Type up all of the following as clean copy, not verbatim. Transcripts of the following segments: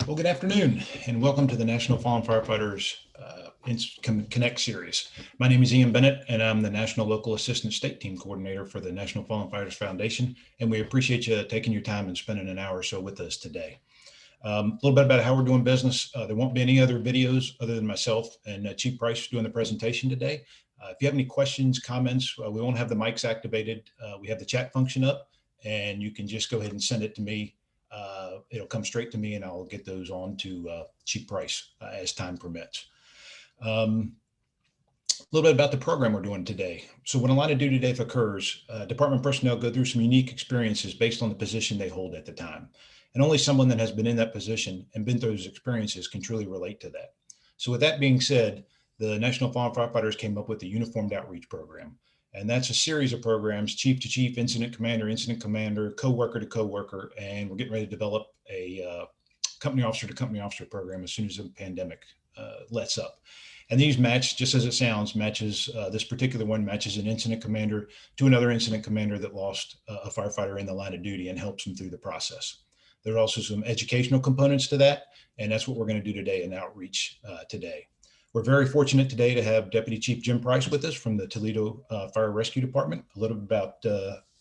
Well, good afternoon, and welcome to the National Fallen Firefighters Connect series. My name is Ian Bennett, and I'm the National Local Assistant State Team Coordinator for the National Fallen Firefighters Foundation, and we appreciate you taking your time and spending an hour or so with us today. A little bit about how we're doing business. There won't be any other videos other than myself and Chief Price doing the presentation today. If you have any questions, comments, we won't have the mics activated. We have the chat function up, and you can just go ahead and send it to me. It'll come straight to me and I'll get those on to Chief Price as time permits. A little bit about the program we're doing today. So when a line of duty death occurs, department personnel go through some unique experiences based on the position they hold at the time. And only someone that has been in that position and been through those experiences can truly relate to that. So with that being said, the National Fallen Firefighters came up with the Uniformed Outreach Program. And that's a series of programs, chief to chief, incident commander, co-worker to co-worker, and we're getting ready to develop a company officer to company officer program as soon as the pandemic lets up. And these match, just as it sounds, matches, this particular one matches an incident commander to another incident commander that lost a firefighter in the line of duty and helps them through the process. There are also some educational components to that, and that's what we're going to do today in outreach today. We're very fortunate today to have Deputy Chief Jim Price with us from the Toledo Fire Rescue Department. A little bit about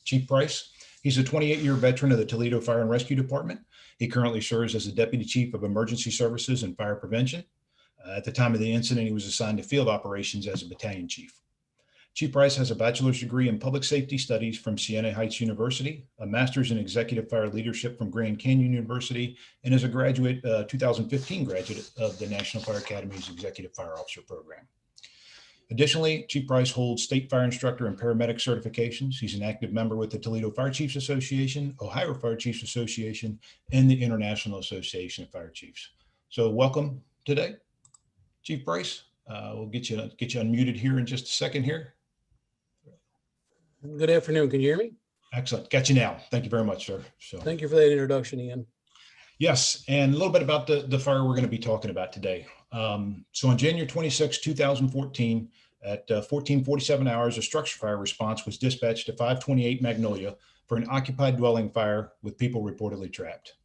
Chief Price. He's a 28-year veteran of the Toledo Fire and Rescue Department. He currently serves as the Deputy Chief of Emergency Services and Fire Prevention. At the time of the incident, he was assigned to field operations as a battalion chief. Chief Price has a bachelor's degree in public safety studies from Siena Heights University, a master's in executive fire leadership from Grand Canyon University, and is a graduate, 2015 graduate of the National Fire Academy's Executive Fire Officer Program. Additionally, Chief Price holds state fire instructor and paramedic certifications. He's an active member with the Toledo Fire Chiefs Association, Ohio Fire Chiefs Association, and the International Association of Fire Chiefs. So welcome today, Chief Price. We'll get you unmuted here in just a second here. Good afternoon. Can you hear me? Excellent. Got you now. Thank you very much, sir. So, thank you for that introduction, Ian. Yes, and a little bit about the fire we're going to be talking about today. So on January 26, 2014, at 14:47 hours, a structure fire response was dispatched to 528 Magnolia for an occupied dwelling fire with people reportedly trapped.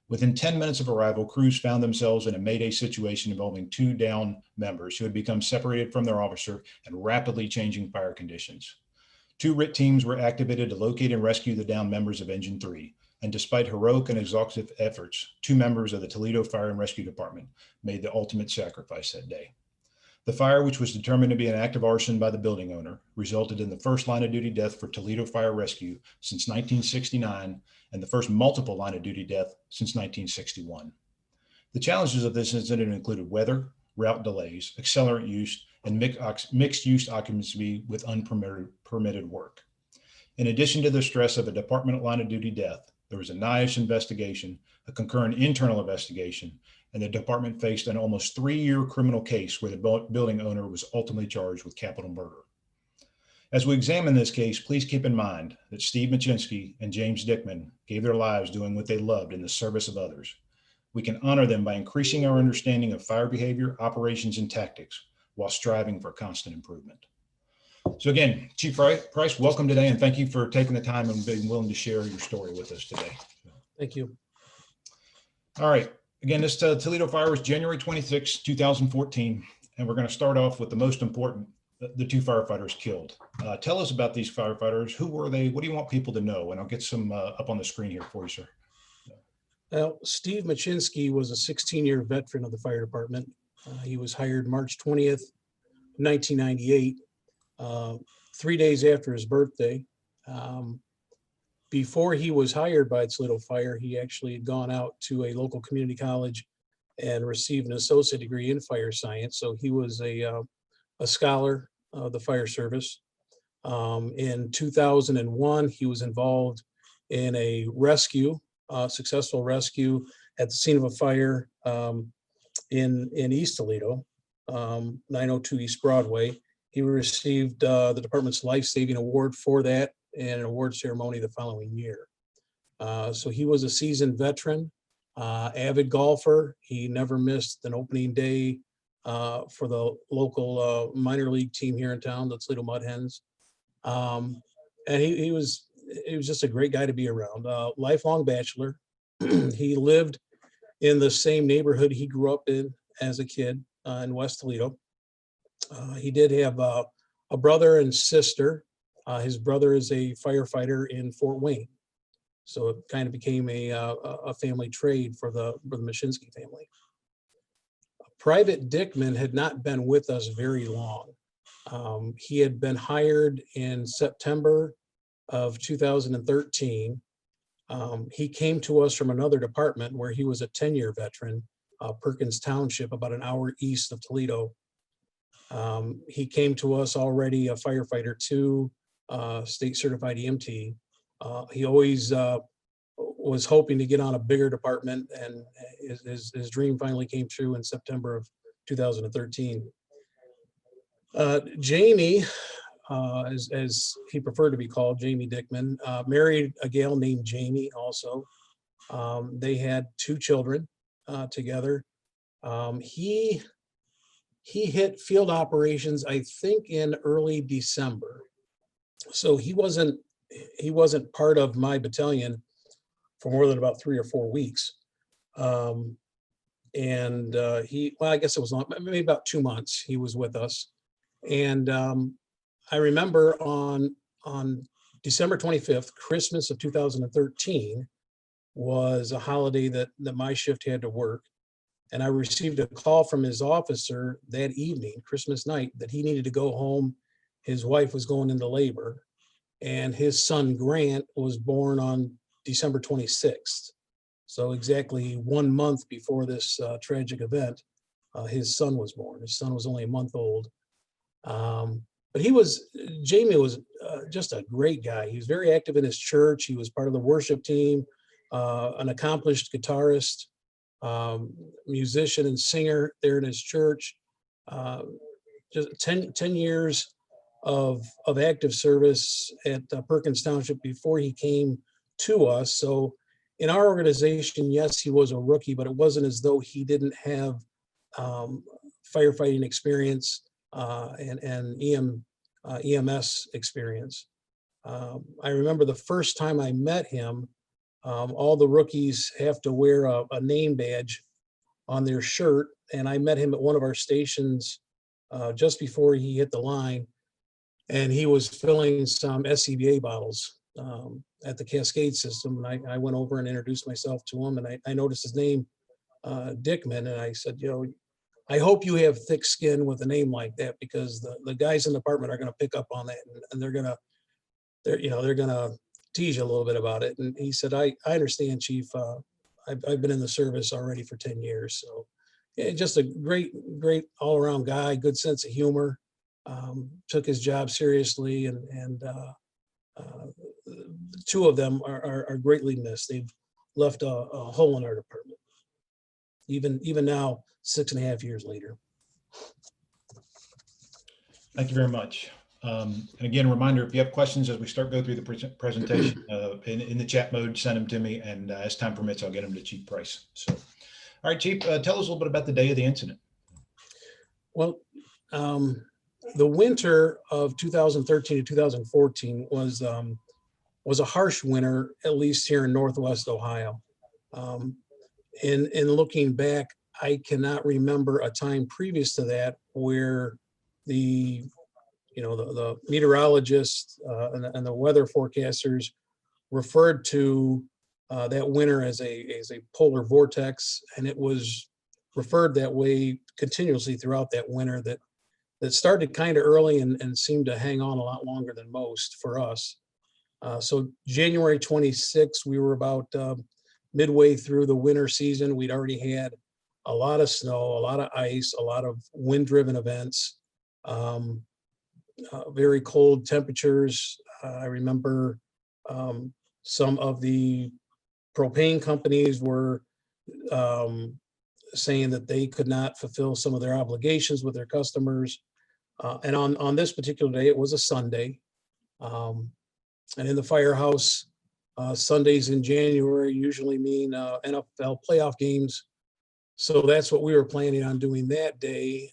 Within 10 minutes of arrival, crews found themselves in a Mayday situation involving two downed members who had become separated from their officer and rapidly changing fire conditions. Two RIT teams were activated to locate and rescue the downed members of Engine 3. And despite heroic and exhaustive efforts, two members of the Toledo Fire and Rescue Department made the ultimate sacrifice that day. The fire, which was determined to be an act of arson by the building owner, resulted in the first line of duty death for Toledo Fire Rescue since 1969 and the first multiple line of duty death since 1961. The challenges of this incident included weather, route delays, accelerant use, and mixed use occupancy with unpermitted work. In addition to the stress of a department line of duty death, there was a NIOSH investigation, a concurrent internal investigation, and the department faced an almost 3-year criminal case where the building owner was ultimately charged with capital murder. As we examine this case, please keep in mind that Steve Machcinski and James Dickman gave their lives doing what they loved in the service of others. We can honor them by increasing our understanding of fire behavior, operations, and tactics while striving for constant improvement. So again, Chief Price, welcome today, and thank you for taking the time and being willing to share your story with us today. Thank you. All right. Again, this Toledo fire was January 26, 2014, and we're going to start off with the most important, the two firefighters killed. Tell us about these firefighters. Who were they? What do you want people to know? And I'll get some up on the screen here for you, sir. Well, Steve Machcinski was a 16-year veteran of the fire department. He was hired March 20th, 1998, 3 days after his birthday. Before he was hired by Toledo Fire, he actually had gone out to a local community college and received an associate degree in fire science. So he was a scholar of the fire service. In 2001, he was involved in a rescue, successful rescue at the scene of a fire in East Toledo, 902 East Broadway. He received the department's life-saving award for that and an award ceremony the following year. So he was a seasoned veteran, avid golfer. He never missed an opening day for the local minor league team here in town, the Toledo Mud Hens. And he was just a great guy to be around. Lifelong bachelor. He lived in the same neighborhood he grew up in as a kid in West Toledo. He did have a brother and sister. His brother is a firefighter in Fort Wayne. So it kind of became a family trade for the Machcinski family. Private Dickman had not been with us very long. He had been hired in September of 2013. He came to us from another department where he was a 10-year veteran, Perkins Township, about an hour east of Toledo. He came to us already a firefighter too, state certified EMT. He always was hoping to get on a bigger department, and his dream finally came true in September of 2013. Jamie, as he preferred to be called, Jamie Dickman, married a gal named Jamie also. They had 2 children together. He hit field operations, I think, in early December. So he wasn't part of my battalion for more than about 3 or 4 weeks. Well, I guess it was maybe about 2 months he was with us. And I remember on December 25th, Christmas of 2013, was a holiday that my shift had to work. And I received a call from his officer that evening, Christmas night, that he needed to go home. His wife was going into labor, and his son Grant was born on December 26th. So exactly 1 month before this tragic event, his son was born. His son was only a month old. But Jamie was just a great guy. He was very active in his church. He was part of the worship team, an accomplished guitarist, musician and singer there in his church. Just 10 years of active service at Perkins Township before he came to us. So in our organization, yes, he was a rookie, but it wasn't as though he didn't have firefighting experience and EMS experience. I remember the first time I met him, all the rookies have to wear a name badge on their shirt. And I met him at one of our stations just before he hit the line. And he was filling some SCBA bottles at the Cascade system. And I went over and introduced myself to him. And I noticed his name, Dickman. And I said, I hope you have thick skin with a name like that, because the guys in the department are going to pick up on that, and they're going to tease you a little bit about it. And he said, I understand, Chief. I've been in the service already for 10 years. So yeah, just a great all around guy, good sense of humor, took his job seriously. And the 2 of them are greatly missed. They've left a hole in our department. Even now, 6.5 years later. Thank you very much. And again, a reminder, if you have questions as we start go through the presentation in the chat mode, send them to me. And as time permits, I'll get them to Chief Price. So, all right, Chief, tell us a little bit about the day of the incident. Well, the winter of 2013 to 2014 was a harsh winter, at least here in Northwest Ohio. In looking back, I cannot remember a time previous to that where the meteorologists and the weather forecasters referred to that winter as a polar vortex, and it was referred that way continuously throughout that winter that started kind of early and seemed to hang on a lot longer than most for us. So January 26th, we were about midway through the winter season. We'd already had a lot of snow, a lot of ice, a lot of wind-driven events, very cold temperatures. I remember some of the propane companies were saying that they could not fulfill some of their obligations with their customers. And on this particular day, it was a Sunday. And in the firehouse, Sundays in January usually mean NFL playoff games. So that's what we were planning on doing that day.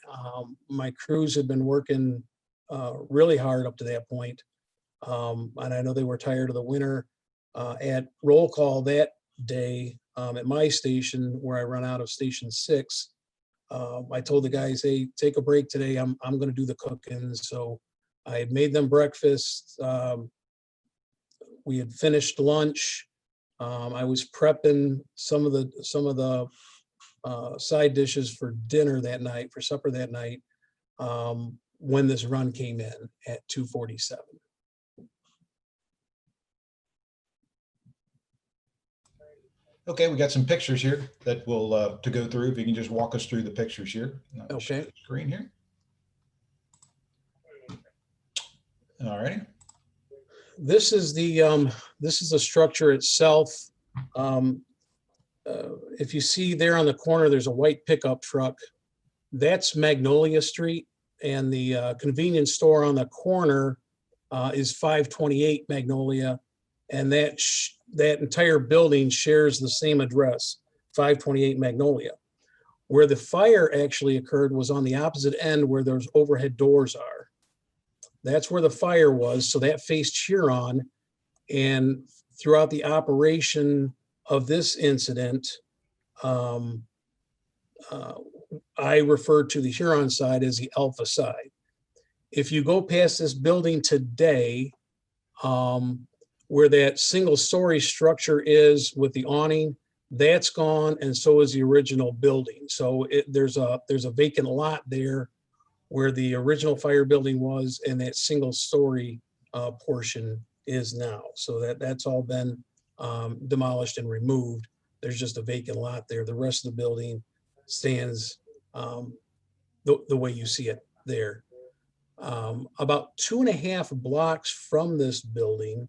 My crews had been working really hard up to that point. And I know they were tired of the winter. At roll call that day, at my station where I run out of Station 6. I told the guys, hey, take a break today. I'm going to do the cooking. So I had made them breakfast. We had finished lunch. I was prepping some of the side dishes for dinner that night, for supper that night, when this run came in at 2:47. Okay, we got some pictures here that we'll to go through. If you can just walk us through the pictures here. I'll share Okay. the screen here. All right. This is the structure itself. If you see there on the corner, there's a white pickup truck. That's Magnolia Street, and the convenience store on the corner is 528 Magnolia, and that entire building shares the same address, 528 Magnolia. Where the fire actually occurred was on the opposite end where those overhead doors are. That's where the fire was, so that faced Huron, and throughout the operation of this incident, I referred to the Huron side as the Alpha side. If you go past this building today, where that single-story structure is with the awning, that's gone, and so is the original building. So there's a vacant lot there where the original fire building was, and that single-story portion is now. So that's all been demolished and removed. There's just a vacant lot there. The rest of the building stands the way you see it there. About 2.5 blocks from this building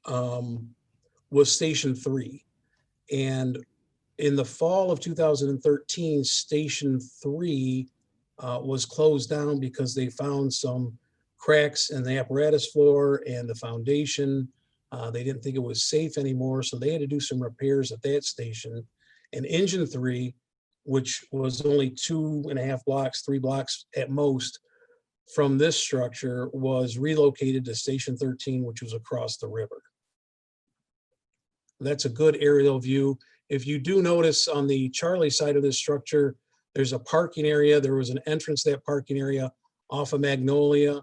was Station 3. And in the fall of 2013, Station 3 was closed down because they found some cracks in the apparatus floor and the foundation. They didn't think it was safe anymore, so they had to do some repairs at that station. And Engine 3, which was only 2.5 blocks, 3 blocks at most from this structure, was relocated to Station 13, which was across the river. That's a good aerial view. If you do notice on the Charlie side of this structure, there's a parking area. There was an entrance to that parking area off of Magnolia.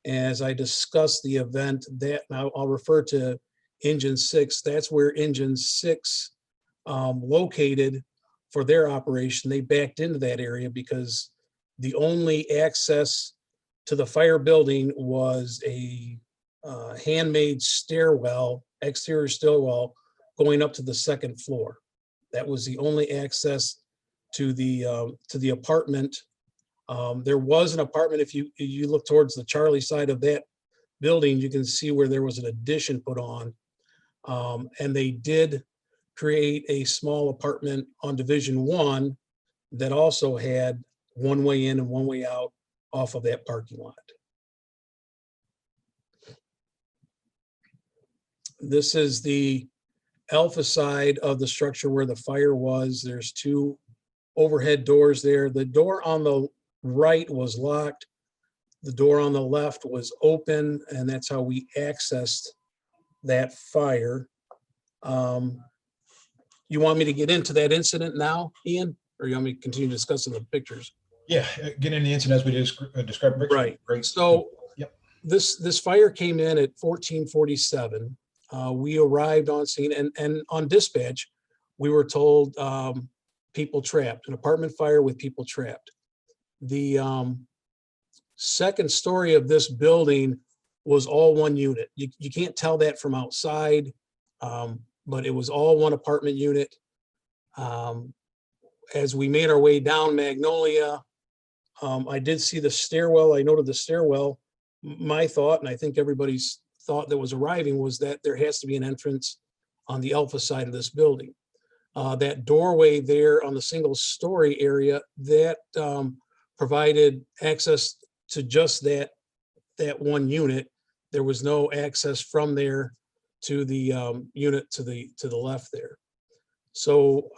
As I discussed the event, that now I'll refer to Engine 6. That's where Engine 6 located for their operation. They backed into that area because the only access to the fire building was a handmade stairwell, exterior stairwell, going up to the second floor. That was the only access to the apartment. There was an apartment. If you look towards the Charlie side of that building, you can see where there was an addition put on. And they did create a small apartment on Division 1 that also had one way in and one way out off of that parking lot. This is the Alpha side of the structure where the fire was. There's 2 overhead doors there. The door on the right was locked. The door on the left was open, and that's how we accessed that fire. You want me to get into that incident now, Ian, or you want me to continue discussing the pictures? Yeah, get into the incident as we described. Right. Great. So yep. This fire came in at 14:47. We arrived on scene, and on dispatch, we were told people trapped, an apartment fire with people trapped. The second story of this building was all one unit. You can't tell that from outside, but it was all one apartment unit. As we made our way down Magnolia, I did see the stairwell. I noted the stairwell. My thought, and I think everybody's thought that was arriving, was that there has to be an entrance on the Alpha side of this building. That doorway there on the single story area, that provided access to just that one unit. There was no access from there to the unit to the left there. So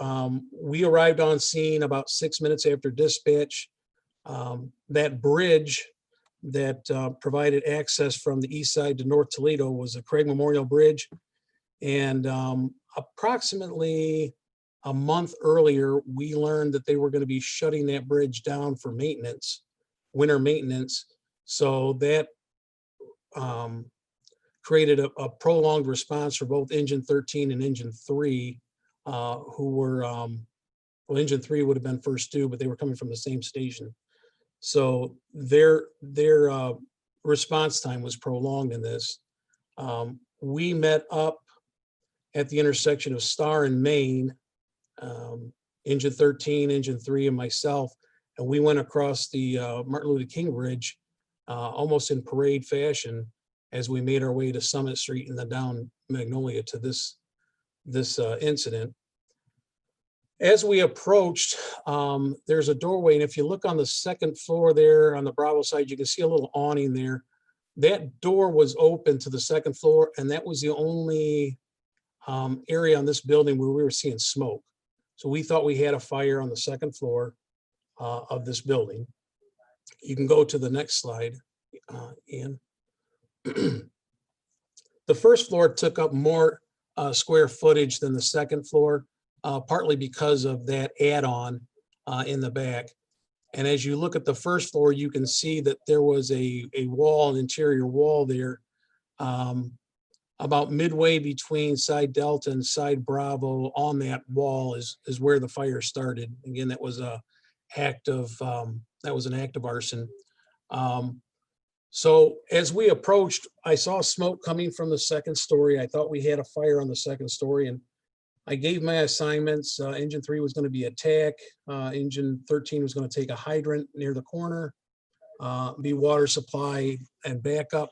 we arrived on scene about 6 minutes after dispatch. That bridge that provided access from the east side to North Toledo was the Craig Memorial Bridge. And Approximately a month earlier, we learned that they were going to be shutting that bridge down for maintenance, winter maintenance. So that um, created a prolonged response for both engine 13 and engine 3, who were, well, engine 3 would have been first due, but they were coming from the same station. So their response time was prolonged in this. We met up at the intersection of Star and Main, engine 13, engine 3, and myself, and we went across the Martin Luther King Bridge almost in parade fashion as we made our way to Summit Street and then down Magnolia to this incident. As we approached, there's a doorway, and if you look on the second floor there on the Bravo side, you can see a little awning there. That door was open to the second floor, and that was the only area on this building where we were seeing smoke. So we thought we had a fire on the second floor of this building. You can go to the next slide, Ian. The first floor took up more square footage than the second floor, partly because of that add-on in the back. And as you look at the first floor, you can see that there was a wall, an interior wall there, about midway between side Delta and side Bravo. On that wall is where the fire started. Again, that was an act of arson. So as we approached, I saw smoke coming from the second story. I thought we had a fire on the second story, and I gave my assignments. Engine 3 was going to be attack. Engine 13 was going to take a hydrant near the corner, be water supply and backup.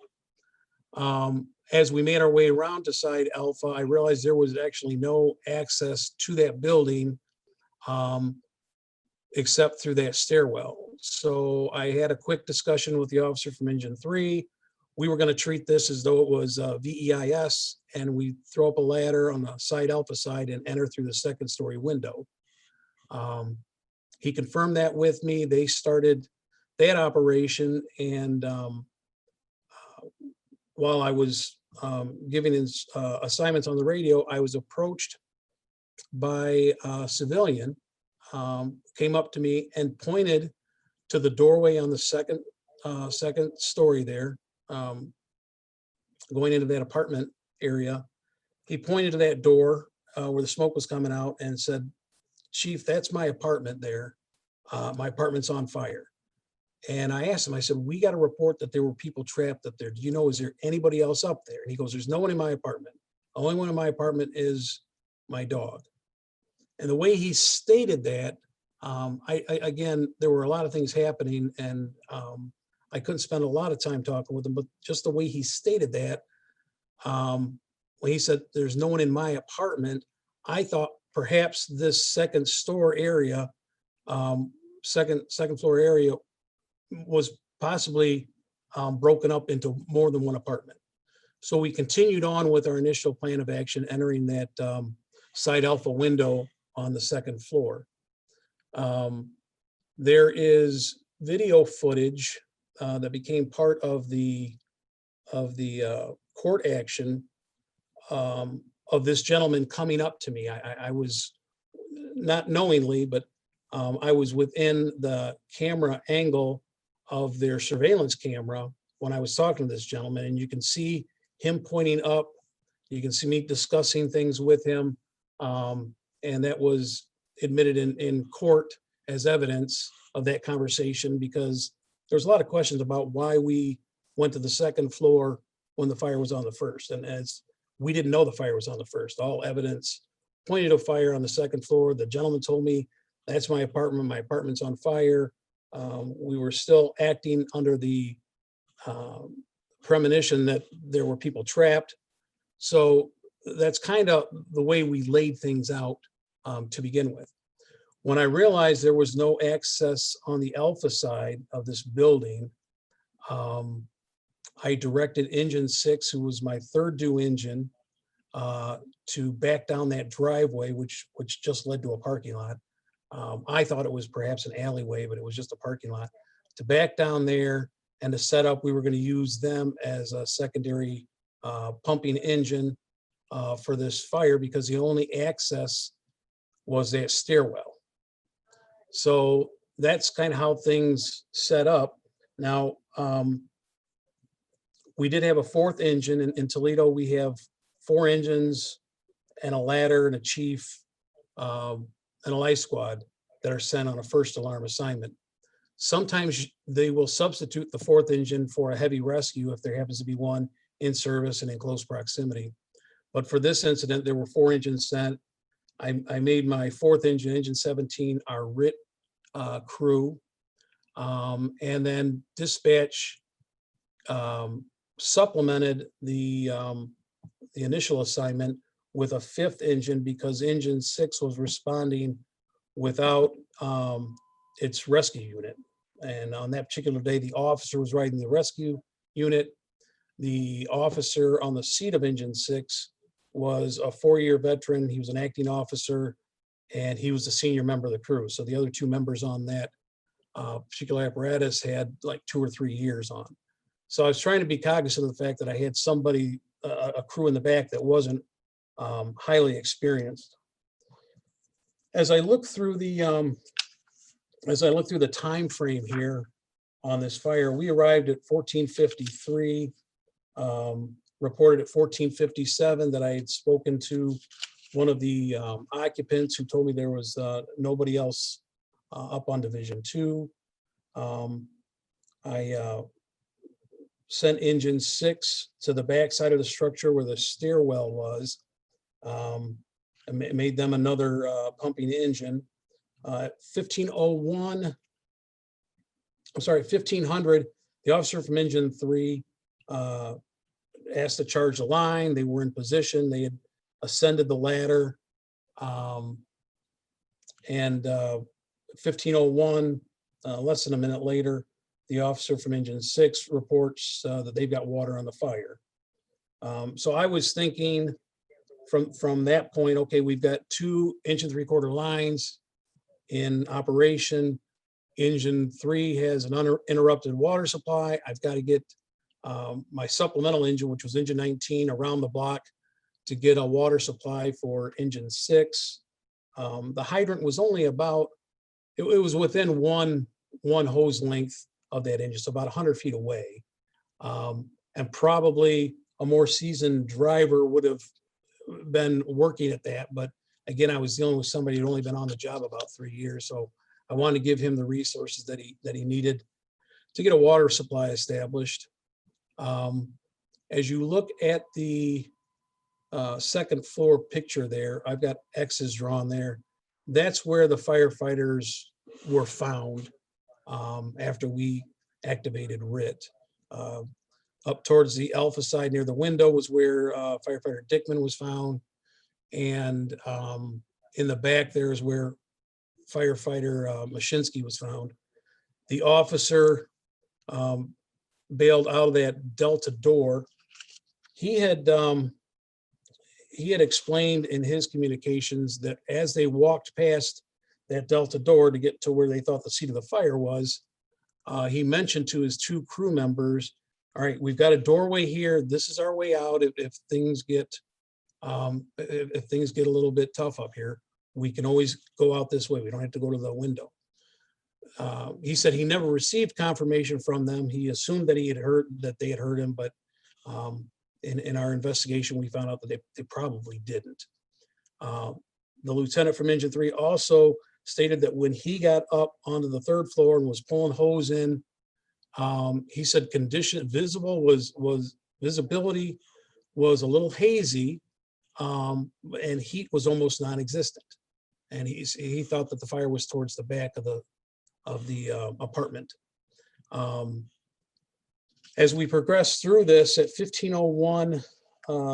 As we made our way around to side Alpha, I realized there was actually no access to that building except through that stairwell. So I had a quick discussion with the officer from Engine 3. We were going to treat this as though it was VEIS, and we throw up a ladder on the side Alpha side and enter through the second story window. He confirmed that with me. They started that operation, and while I was giving his assignments on the radio, I was approached by a civilian, came up to me and pointed to the doorway on the second story there, going into that apartment area. He pointed to that door where the smoke was coming out and said, "Chief, that's my apartment there. My apartment's on fire." And I asked him, I said, "We got a report that there were people trapped up there. Do you know, is there anybody else up there?" And he goes, "There's no one in my apartment. The only one in my apartment is my dog." And the way he stated that, again, there were a lot of things happening, and I couldn't spend a lot of time talking with him, but just the way he stated that, when he said, "There's no one in my apartment," I thought perhaps this second store area, second floor area, was possibly broken up into more than one apartment. So we continued on with our initial plan of action, entering that side Alpha window on the second floor. There is video footage that became part of the court action of this gentleman coming up to me. I was not knowingly, but I was within the camera angle of their surveillance camera when I was talking to this gentleman, and you can see him pointing up. You can see me discussing things with him, and that was admitted in court as evidence of that conversation, because there's a lot of questions about why we went to the second floor when the fire was on the first. And as we didn't know the fire was on the first, all evidence pointed to a fire on the second floor. The gentleman told me, "That's my apartment. My apartment's on fire." We were still acting under the premonition that there were people trapped. So that's kind of the way we laid things out to begin with. When I realized there was no access on the Alpha side of this building, I directed Engine 6, who was my third due engine, to back down that driveway, which just led to a parking lot. I thought it was perhaps an alleyway, but it was just a parking lot. To back down there and to set up, we were going to use them as a secondary pumping engine for this fire because the only access was that stairwell. So that's kind of how things set up. Now, we did have a fourth engine in Toledo. We have 4 engines and a ladder and a chief and a life squad that are sent on a first alarm assignment. Sometimes they will substitute the 4th engine for a heavy rescue if there happens to be one in service and in close proximity. But for this incident, there were 4 engines sent. I made my 4th engine, engine 17, our RIT crew, and then dispatch supplemented the initial assignment with a 5th engine because engine 6 was responding without its rescue unit. And on that particular day, the officer was riding the rescue unit. The officer on the seat of engine 6 was a 4-year veteran. He was an acting officer, and he was the senior member of the crew. So the other 2 members on that particular apparatus had like 2 or 3 years on. So I was trying to be cognizant of the fact that I had somebody, a crew in the back that wasn't highly experienced. As I look through the time frame here on this fire, we arrived at 14:53, reported at 14:57 that I had spoken to one of the occupants who told me there was nobody else up on Division 2. I sent engine 6 to the back side of the structure where the stairwell was, and made them another pumping engine. 1500, the officer from engine 3 asked to charge the line. They were in position. They had ascended the ladder. And 1501, less than a minute later, the officer from engine 6 reports that they've got water on the fire. So I was thinking from that point, okay, we've got 2 inch and 3/4 lines in operation. Engine 3 has an uninterrupted water supply. I've got to get my supplemental engine, which was engine 19, around the block to get a water supply for engine 6. The hydrant was only about, it was within one hose length of that engine, so about 100 feet away. And probably a more seasoned driver would have been working at that. But again, I was dealing with somebody who'd only been on the job about 3 years. So I wanted to give him the resources that he needed to get a water supply established. As you look at the second floor picture there, I've got X's drawn there. That's where the firefighters were found after we activated RIT. Up towards the alpha side near the window was where firefighter Dickman was found. And in the back there is where firefighter Machcinski was found. The officer bailed out of that Delta door. He had explained in his communications that as they walked past that Delta door to get to where they thought the seat of the fire was, he mentioned to his 2 crew members, all right, we've got a doorway here. This is our way out. If things get a little bit tough up here, we can always go out this way. We don't have to go to the window. He said he never received confirmation from them. He assumed that they had heard him, but in our investigation, we found out that they probably didn't. The lieutenant from engine 3 also stated that when he got up onto the 3rd floor and was pulling hose in, he said visibility was a little hazy, and heat was almost non-existent. And he thought that the fire was towards the back of the apartment. As we progress through this, at 1501,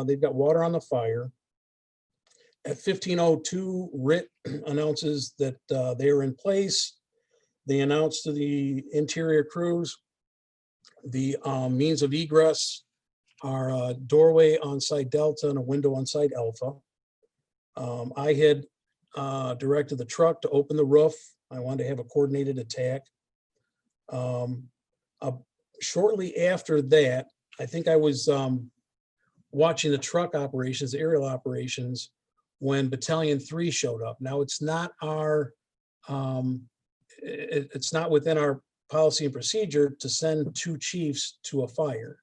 they've got water on the fire. At 1502, RIT announces that they are in place. They announce to the interior crews the means of egress are a doorway on site Delta and a window on site Alpha. I had directed the truck to open the roof. I wanted to have a coordinated attack. Shortly after that, I think I was watching the truck operations, the aerial operations, when Battalion 3 showed up. Now, it's not it's not within our policy and procedure to send 2 chiefs to a fire.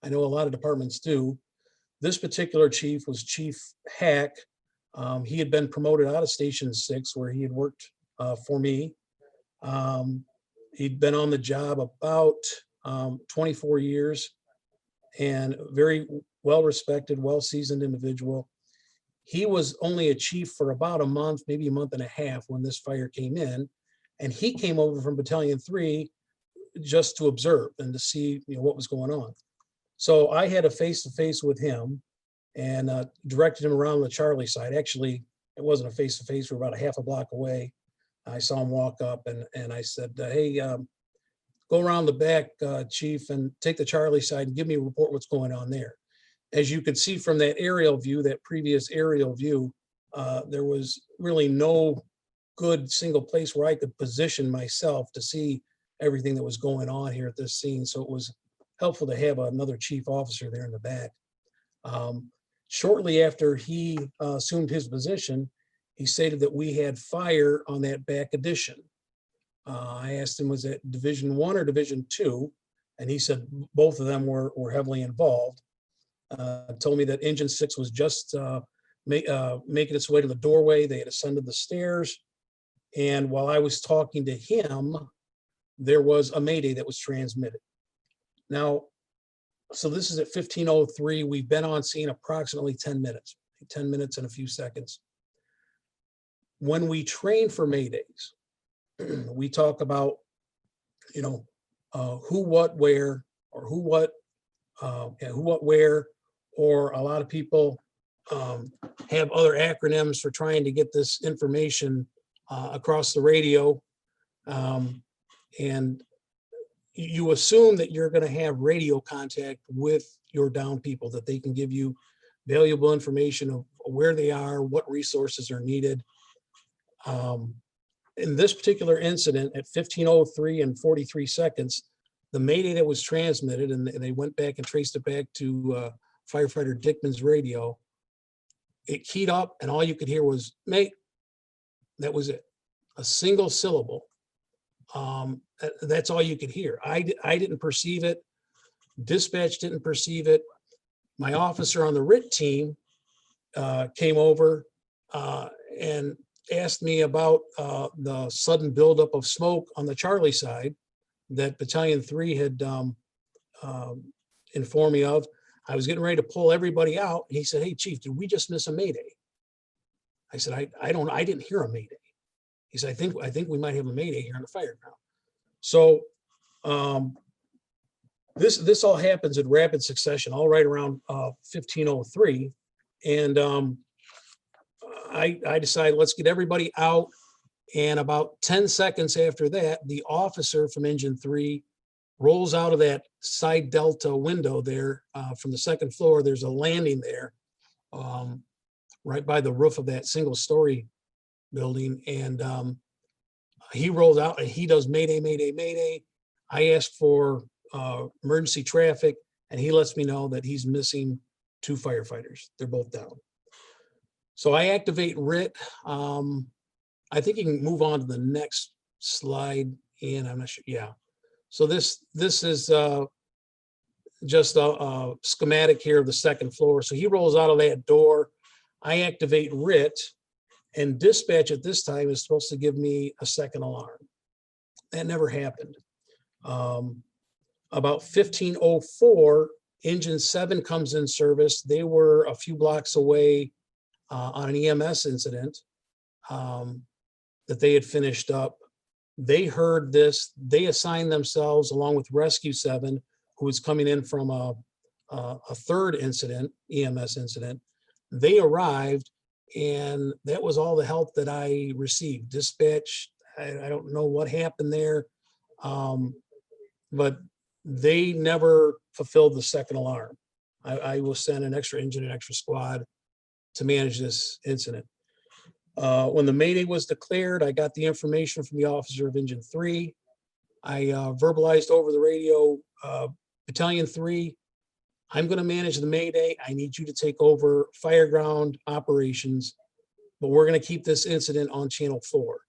I know a lot of departments do. This particular chief was Chief Hack. He had been promoted out of Station 6, where he had worked for me. He'd been on the job about 24 years, and very well-respected, well-seasoned individual. He was only a chief for about a month, maybe a month and a half, when this fire came in. And he came over from Battalion 3 just to observe and to see, what was going on. So I had a face-to-face with him and directed him around the Charlie side. Actually, it wasn't a face-to-face. We're about a half a block away. I saw him walk up, and I said, hey, go around the back, Chief, and take the Charlie side and give me a report what's going on there. As you could see from that aerial view, that previous aerial view, there was really no good single place where I could position myself to see everything that was going on here at this scene. So it was helpful to have another chief officer there in the back. Shortly after he assumed his position, he stated that we had fire on that back addition. I asked him, was it Division 1 or Division 2? And he said both of them were heavily involved. Told me that Engine 6 was just making its way to the doorway. They had ascended the stairs. And while I was talking to him, there was a mayday that was transmitted. Now, so this is at 15:03. We've been on scene approximately 10 minutes, 10 minutes and a few seconds. When we train for maydays, we talk about, who, what, where, or who, what, where, or a lot of people have other acronyms for trying to get this information across the radio. And you assume that you're going to have radio contact with your down people, that they can give you valuable information of where they are, what resources are needed. In this particular incident at 15:03 and 43 seconds, the mayday that was transmitted, and they went back and traced it back to firefighter Dickman's radio, it keyed up and all you could hear was "mate." That was it, a single syllable. That's all you could hear. I didn't perceive it. Dispatch didn't perceive it. My officer on the RIT team came over and asked me about the sudden buildup of smoke on the Charlie side that Battalion 3 had informed me of. I was getting ready to pull everybody out. He said, "Hey, Chief, did we just miss a mayday?" I said, I didn't hear a mayday. He said, I think we might have a mayday here on the fire ground. So this all happens in rapid succession, all right around 15:03. And I decided, let's get everybody out. And about 10 seconds after that, the officer from Engine 3 rolls out of that side delta window there from the second floor. There's a landing there right by the roof of that single story building. And he rolls out and he does "mayday, mayday, mayday." I asked for emergency traffic, and he lets me know that he's missing 2 firefighters. They're both down. So I activate RIT. I think you can move on to the next slide, and I'm not sure. Yeah. So this is just a schematic here of the second floor. So he rolls out of that door. I activate RIT, and dispatch at this time is supposed to give me a second alarm. That never happened. About 15:04, Engine 7 comes in service. They were a few blocks away on an EMS incident that they had finished up. They heard this. They assigned themselves along with Rescue 7, who was coming in from a third incident, EMS incident. They arrived, and that was all the help that I received. Dispatch, I don't know what happened there, but they never fulfilled the second alarm. I will send an extra engine, an extra squad to manage this incident. When the mayday was declared, I got the information from the officer of Engine 3. I verbalized over the radio, Battalion 3, I'm going to manage the Mayday. I need you to take over fireground operations, but we're going to keep this incident on channel 4.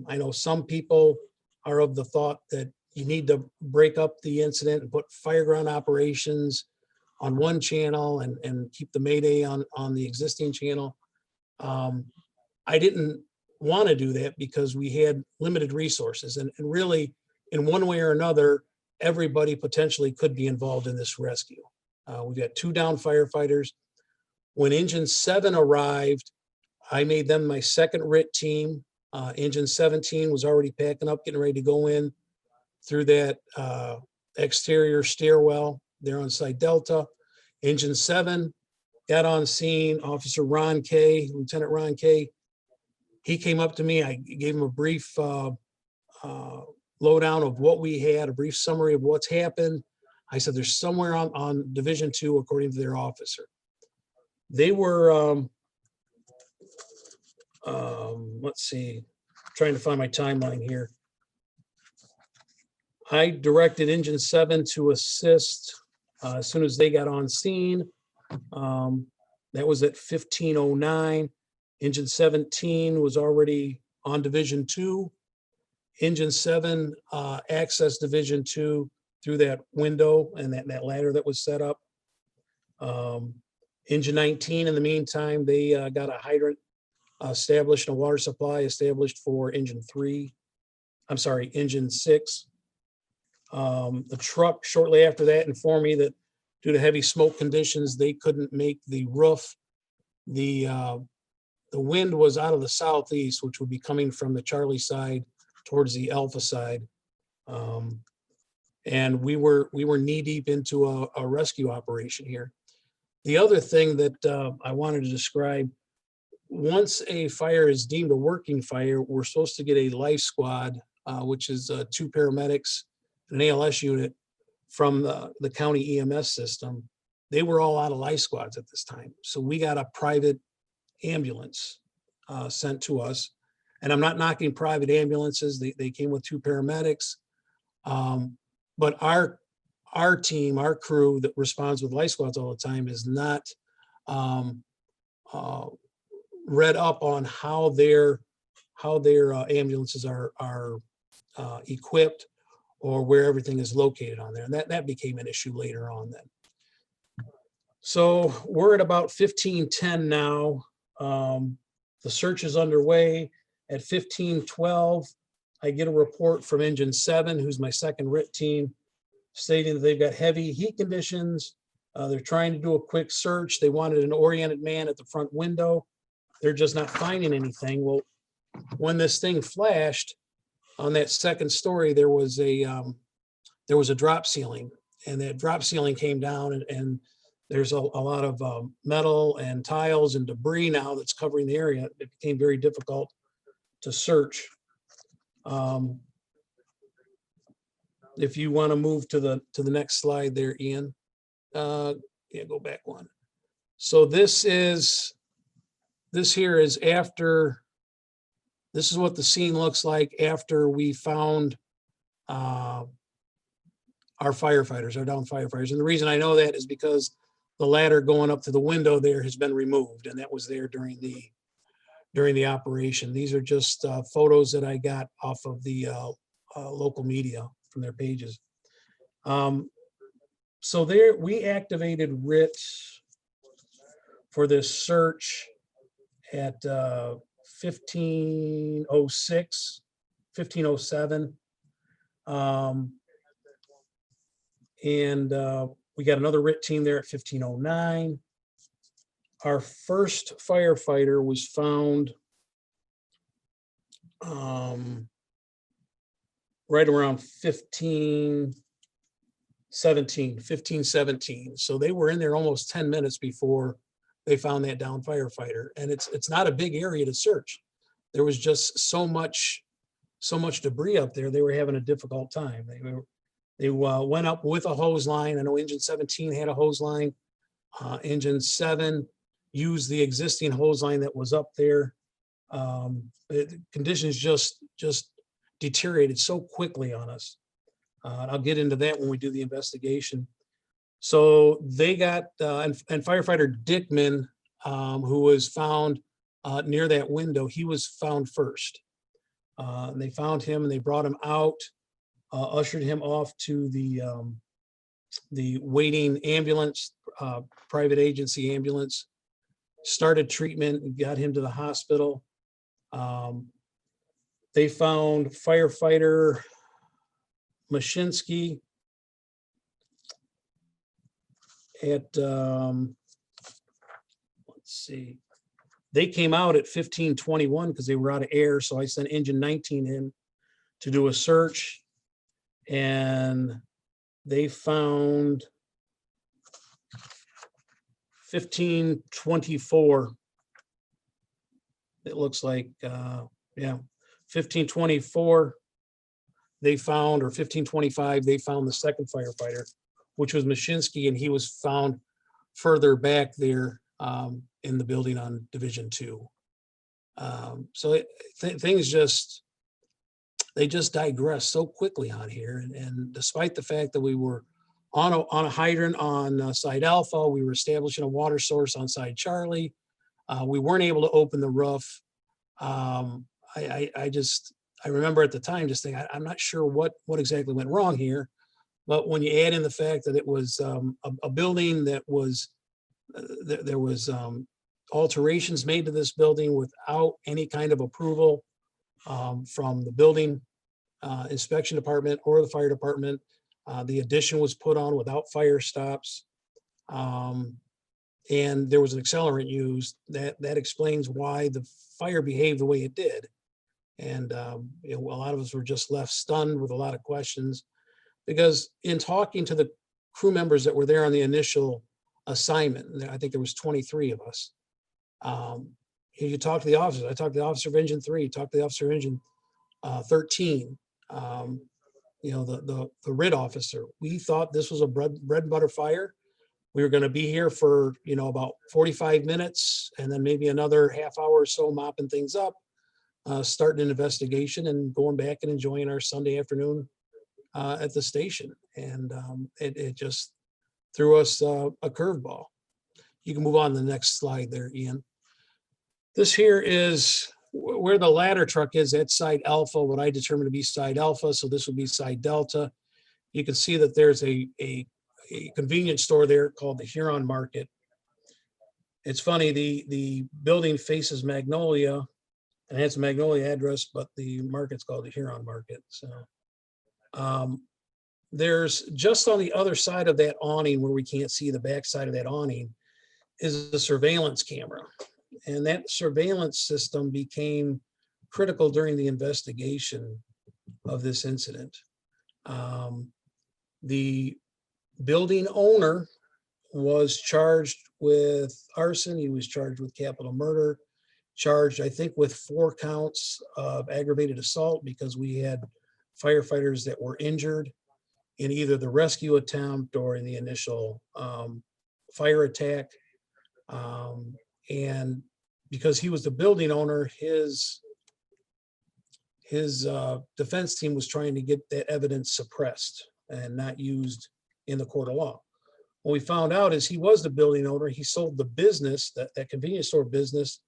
I know some people are of the thought that you need to break up the incident and put fireground operations on one channel and keep the Mayday on the existing channel. I didn't want to do that because we had limited resources, and really, in one way or another, everybody potentially could be involved in this rescue. We've got 2 down firefighters. When Engine 7 arrived, I made them my second RIT team. Engine 17 was already packing up, getting ready to go in through that exterior stairwell there on site Delta. Engine 7 got on scene. Officer Ron Kay, Lieutenant Ron Kay, he came up to me. I gave him a brief lowdown of what we had, a brief summary of what's happened. I said, there's somewhere on Division 2, according to their officer. They were, let's see, trying to find my timeline here. I directed Engine 7 to assist as soon as they got on scene. That was at 15:09. Engine 17 was already on Division 2. Engine 7 accessed Division 2 through that window and that ladder that was set up. Engine 19, in the meantime, they got a hydrant established, a water supply established for Engine 3. I'm sorry, Engine 6. The truck shortly after that informed me that due to heavy smoke conditions, they couldn't make the roof. The wind was out of the southeast, which would be coming from the Charlie side towards the Alpha side. And we were knee deep into a rescue operation here. The other thing that I wanted to describe, once a fire is deemed a working fire, we're supposed to get a life squad, which is 2 paramedics, an ALS unit from the county EMS system. They were all out of life squads at this time. So we got a private ambulance sent to us. And I'm not knocking private ambulances. They came with 2 paramedics. But our team, our crew that responds with life squads all the time is not read up on how their ambulances are equipped or where everything is located on there. And that became an issue later on then. So we're at about 15:10 now. The search is underway. At 15:12, I get a report from Engine 7, who's my second RIT team, stating that they've got heavy heat conditions. They're trying to do a quick search. They wanted an oriented man at the front window. They're just not finding anything. Well, when this thing flashed on that second story, there was a drop ceiling, and that drop ceiling came down, and there's a lot of metal and tiles and debris now that's covering the area. It became very difficult to search. If you want to move to the next slide there, Ian. Yeah, go back one. So this here is after. This is what the scene looks like after we found our firefighters, our downed firefighters. And the reason I know that is because the ladder going up to the window there has been removed, and that was there during the operation. These are just photos that I got off of the local media from their pages. So there, we activated RIT for this search at 15:06, 15:07. And we got another RIT team there at 15:09. Our first firefighter was found right around 15:17. So they were in there almost 10 minutes before they found that downed firefighter. And it's not a big area to search. There was just so much debris up there. They were having a difficult time. They went up with a hose line. I know Engine 17 had a hose line. Engine 7 used the existing hose line that was up there. Conditions just deteriorated so quickly on us. And I'll get into that when we do the investigation. So they got, and firefighter Dickman, who was found near that window, he was found first. And they found him and they brought him out, ushered him off to the waiting ambulance, private agency ambulance, started treatment and got him to the hospital. They found firefighter Machcinski at, let's see, they came out at 15:21 because they were out of air. So I sent engine 19 in to do a search, and they found 15:24. It looks like, yeah, 15:24 they found, or 15:25, they found the second firefighter, which was Machcinski, and he was found further back there in the building on Division 2. So things just, they just digress so quickly on here. And despite the fact that we were on a hydrant on side Alpha, we were establishing a water source on side Charlie. We weren't able to open the roof. I remember at the time just thinking, I'm not sure what exactly went wrong here. But when you add in the fact that it was a building that was, there was alterations made to this building without any kind of approval from the building inspection department or the fire department. The addition was put on without fire stops. And there was an accelerant used. That explains why the fire behaved the way it did. And you know, a lot of us were just left stunned with a lot of questions, because in talking to the crew members that were there on the initial assignment, I think there was 23 of us. You talk to the officers. I talked to the officer of engine 3, talked to the officer of engine 13. You know, the RID officer. We thought this was a bread and butter fire. We were going to be here for, you know, about 45 minutes and then maybe another half hour or so mopping things up, starting an investigation and going back and enjoying our Sunday afternoon at the station. And it just threw us a curveball. You can move on to the next slide there, Ian. This here is where the ladder truck is at side Alpha, what I determined to be side Alpha. So this would be side Delta. You can see that there's a convenience store there called the Huron Market. It's funny, the building faces Magnolia and has a Magnolia address, but the market's called the Huron Market. So there's just on the other side of that awning, where we can't see the back side of that awning, is the surveillance camera. And that surveillance system became critical during the investigation of this incident. The building owner was charged with arson. He was charged with capital murder, charged, I think, with 4 counts of aggravated assault, because we had firefighters that were injured in either the rescue attempt or in the initial fire attack. And because he was the building owner, his defense team was trying to get that evidence suppressed and not used in the court of law. What we found out is he was the building owner. He sold the business, that convenience store business,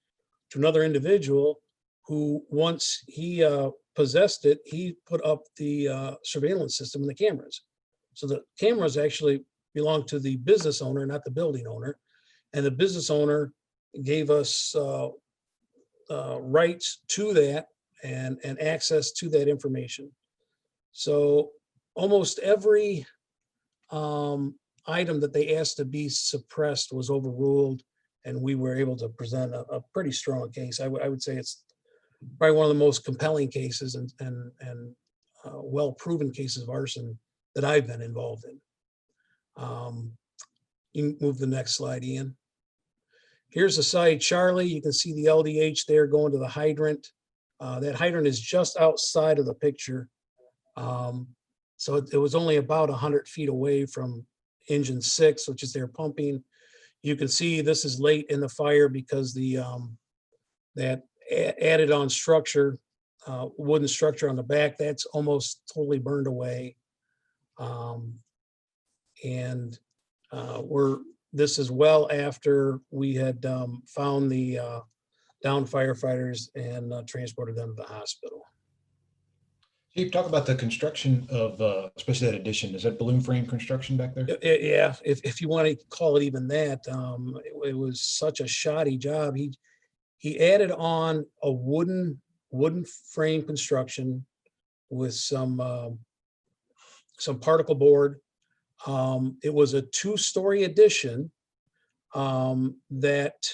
to another individual who, once he possessed it, he put up the surveillance system and the cameras. So the cameras actually belonged to the business owner, not the building owner. And the business owner gave us rights to that and access to that information. So almost every item that they asked to be suppressed was overruled, and we were able to present a pretty strong case. I would say it's probably one of the most compelling cases and well-proven cases of arson that I've been involved in. You can move the next slide, Ian. Here's the side Charlie. You can see the LDH there going to the hydrant. That hydrant is just outside of the picture. So it was only about 100 feet away from engine 6, which is there pumping. You can see this is late in the fire because that added on structure, wooden structure on the back, that's almost totally burned away. And This is well after we had found the downed firefighters and transported them to the hospital. Chief, talk about the construction of, especially that addition. Is that balloon frame construction back there? Yeah, if you want to call it even that, it was such a shoddy job. He added on a wooden frame construction with some particle board. It was a 2-story addition that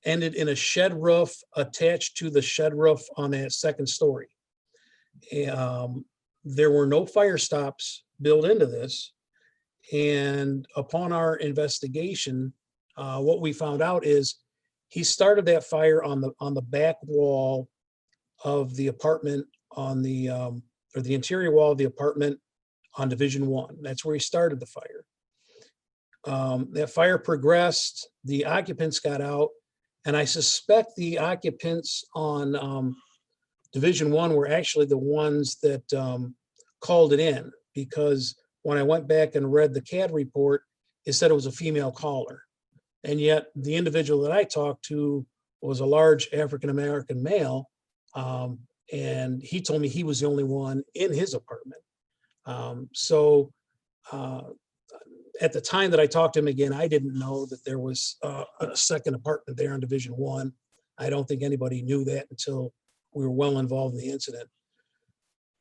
ended in a shed roof attached to the shed roof on that 2nd story. There were no fire stops built into this. And upon our investigation, what we found out is he started that fire on the back wall of the apartment on the or the interior wall of the apartment on Division 1. That's where he started the fire. That fire progressed, the occupants got out, and I suspect the occupants on Division 1 were actually the ones that called it in, because when I went back and read the CAD report, it said it was a female caller. And yet the individual that I talked to was a large African-American male. And he told me he was the only one in his apartment. At the time that I talked to him again, I didn't know that there was a second apartment there on Division 1. I don't think anybody knew that until we were well involved in the incident.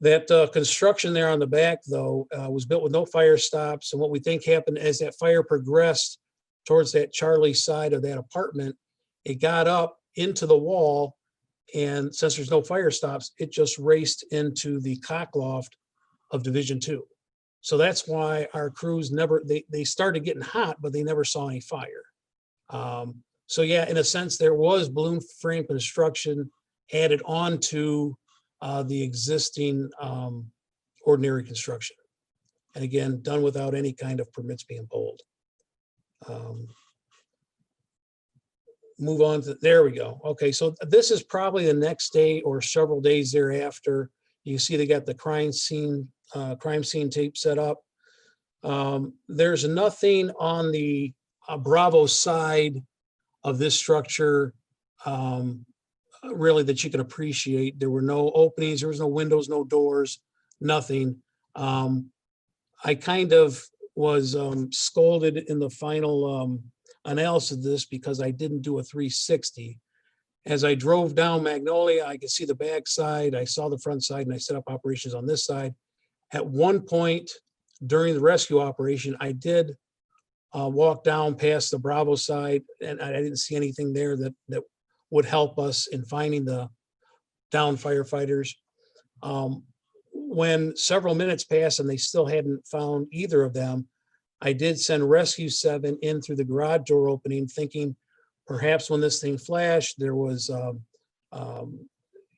That construction there on the back, though, was built with no fire stops. And what we think happened as that fire progressed towards that Charlie side of that apartment, it got up into the wall. And since there's no fire stops, it just raced into the cock loft of Division 2. So that's why our crews they started getting hot, but they never saw any fire. So yeah, in a sense, there was balloon frame construction added on to the existing ordinary construction. And again, done without any kind of permits being pulled. Move on to, there we go. Okay, so this is probably the next day or several days thereafter. You see they got the crime scene tape set up. There's nothing on the Bravo side of this structure really that you can appreciate. There were no openings, there was no windows, no doors, nothing. I kind of was scolded in the final analysis of this because I didn't do a 360. As I drove down Magnolia, I could see the back side, I saw the front side, and I set up operations on this side. At one point during the rescue operation, I did walk down past the Bravo side, and I didn't see anything there that would help us in finding the downed firefighters. When several minutes passed and they still hadn't found either of them, I did send Rescue 7 in through the garage door opening, thinking perhaps when this thing flashed, there was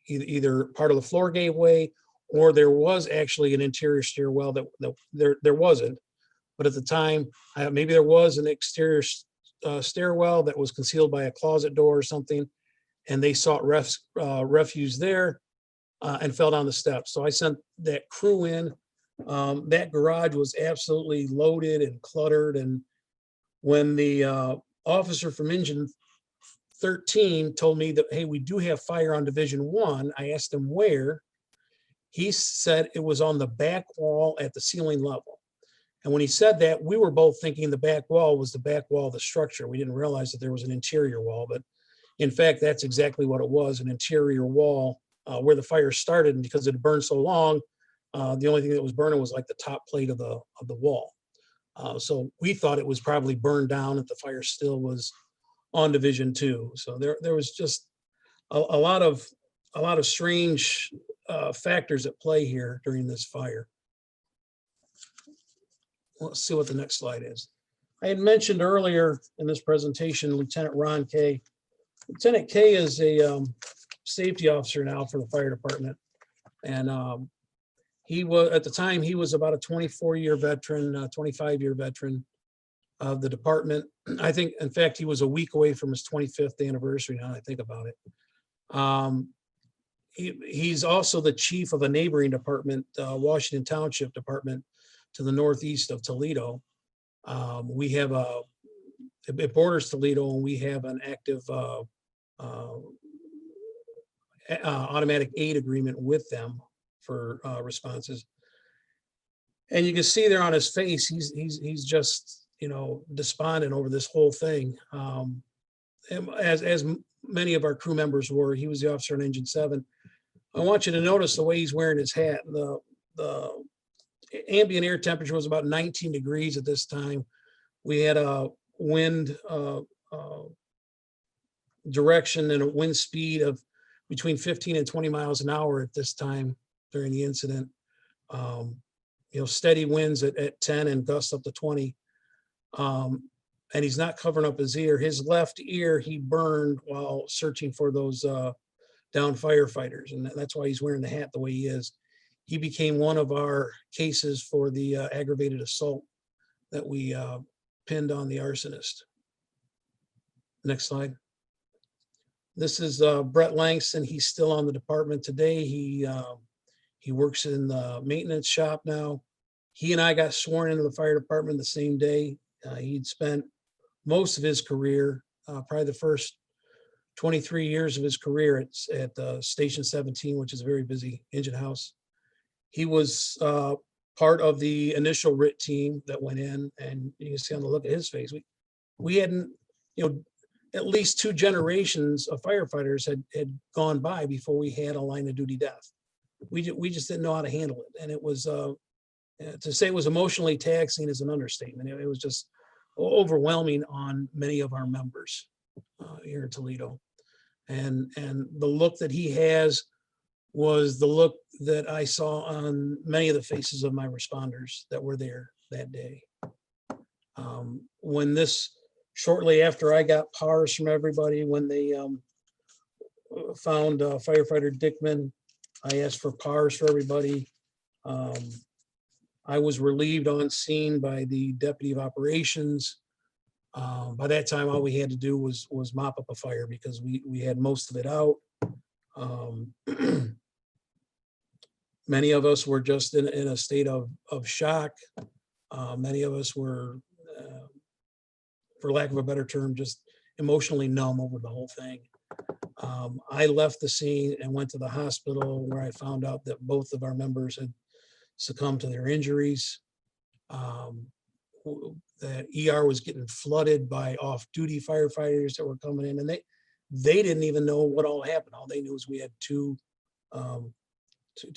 either part of the floor gave way, or there was actually an interior stairwell that there wasn't. But at the time, maybe there was an exterior stairwell that was concealed by a closet door or something, and they sought refuge there and fell down the steps. So I sent that crew in. That garage was absolutely loaded and cluttered. And when the officer from Engine 13 told me that, hey, we do have fire on Division 1, I asked him where. He said it was on the back wall at the ceiling level. And when he said that, we were both thinking the back wall was the back wall of the structure. We didn't realize that there was an interior wall, but in fact, that's exactly what it was, an interior wall where the fire started. And because it had burned so long, the only thing that was burning was like the top plate of the wall. So we thought it was probably burned down if the fire still was on Division 2. So there was just a lot of strange factors at play here during this fire. Let's see what the next slide is. I had mentioned earlier in this presentation, Lieutenant Ron Kay. Lieutenant Kay is a safety officer now for the fire department. And he was, at the time, he was about a 24-year veteran, 25-year veteran of the department. I think, in fact, he was a week away from his 25th anniversary now that I think about it. He's also the chief of a neighboring department, Washington Township Department, to the northeast of Toledo. We have it borders Toledo, and we have an active automatic aid agreement with them for responses. And you can see there on his face, he's just, despondent over this whole thing. As many of our crew members were. He was the officer on Engine 7. I want you to notice the way he's wearing his hat. The ambient air temperature was about 19 degrees at this time. We had a wind direction and a wind speed of between 15 and 20 miles an hour at this time during the incident. Steady winds at 10 and gusts up to 20. And he's not covering up his ear. His left ear, he burned while searching for those downed firefighters. And that's why he's wearing the hat the way he is. He became one of our cases for the aggravated assault that we pinned on the arsonist. Next slide. This is Brett Langston. He's still on the department today. He works in the maintenance shop now. He and I got sworn into the fire department the same day. He'd spent most of his career, probably the first 23 years of his career at Station 17, which is a very busy engine house. He was part of the initial RIT team that went in, and you can see on the look at his face, we hadn't, at least 2 generations of firefighters had gone by before we had a line of duty death. We just didn't know how to handle it. And it was, to say it was emotionally taxing is an understatement. It was just overwhelming on many of our members here in Toledo. And the look that he has was the look that I saw on many of the faces of my responders that were there that day. When shortly after I got PARs from everybody, when they found firefighter Dickman, I asked for PARs for everybody. I was relieved on scene by the deputy of operations. By that time, all we had to do was mop up a fire because we had most of it out. Many of us were just in a state of shock. Many of us were, for lack of a better term, just emotionally numb over the whole thing. I left the scene and went to the hospital, where I found out that both of our members had succumbed to their injuries. That ER was getting flooded by off-duty firefighters that were coming in, and they didn't even know what all happened. All they knew is we had two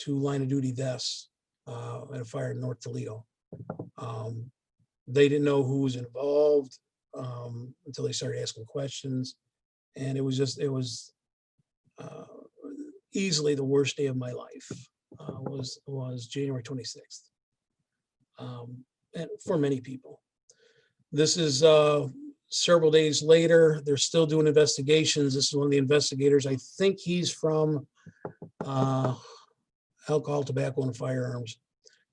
line of duty deaths at a fire in North Toledo. They didn't know who was involved until they started asking questions, and it was easily the worst day of my life. Was January 26th, and for many people. This is several days later. They're still doing investigations. This is one of the investigators. I think he's from alcohol, tobacco, and firearms.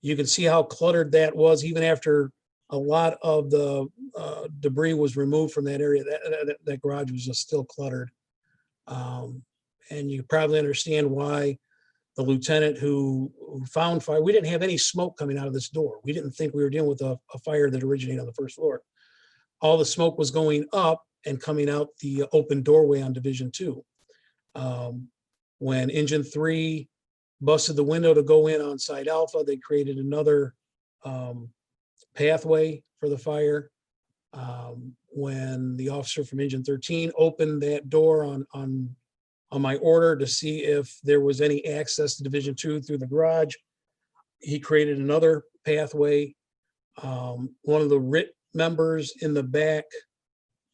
You can see how cluttered that was, even after a lot of the debris was removed from that area. That garage was just still cluttered. And you probably understand why the lieutenant who found fire, we didn't have any smoke coming out of this door. We didn't think we were dealing with a fire that originated on the first floor. All the smoke was going up and coming out the open doorway on Division 2. When Engine 3 busted the window to go in on Site Alpha, they created another pathway for the fire. When the officer from Engine 13 opened that door on my order to see if there was any access to Division 2 through the garage, he created another pathway. One of the RIT members in the back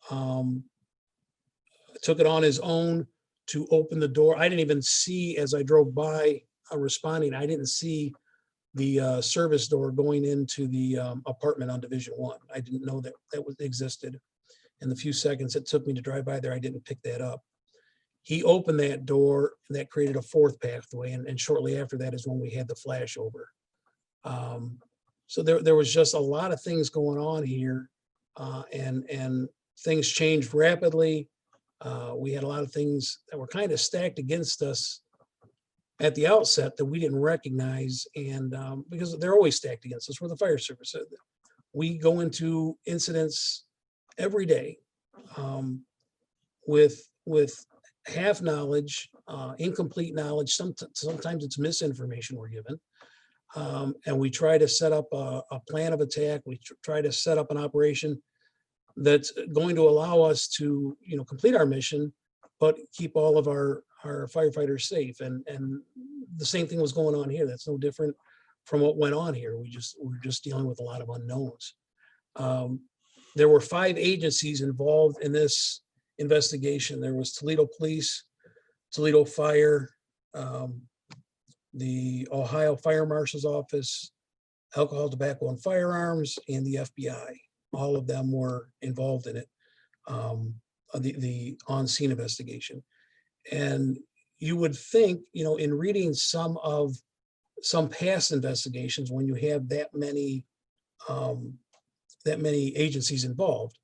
took it on his own to open the door. I didn't even see, as I drove by responding, I didn't see the service door going into the apartment on Division 1. I didn't know that existed. In the few seconds it took me to drive by there, I didn't pick that up. He opened that door, and that created a fourth pathway. And shortly after that is when we had the flashover. So there was just a lot of things going on here, and things changed rapidly. We had a lot of things that were kind of stacked against us at the outset that we didn't recognize, and because they're always stacked against us. We're the fire service. we go into incidents every day with half knowledge, incomplete knowledge. Sometimes it's misinformation we're given. And we try to set up a plan of attack. We try to set up an operation that's going to allow us to, complete our mission, but keep all of our firefighters safe. And the same thing was going on here. That's no different from what went on here. We're just dealing with a lot of unknowns. There were 5 agencies involved in this investigation. There was Toledo Police, Toledo Fire, the Ohio Fire Marshal's Office, Alcohol, Tobacco, and Firearms, and the FBI. All of them were involved in it, the on-scene investigation. And you would think, in reading some past investigations, when you have that many agencies involved,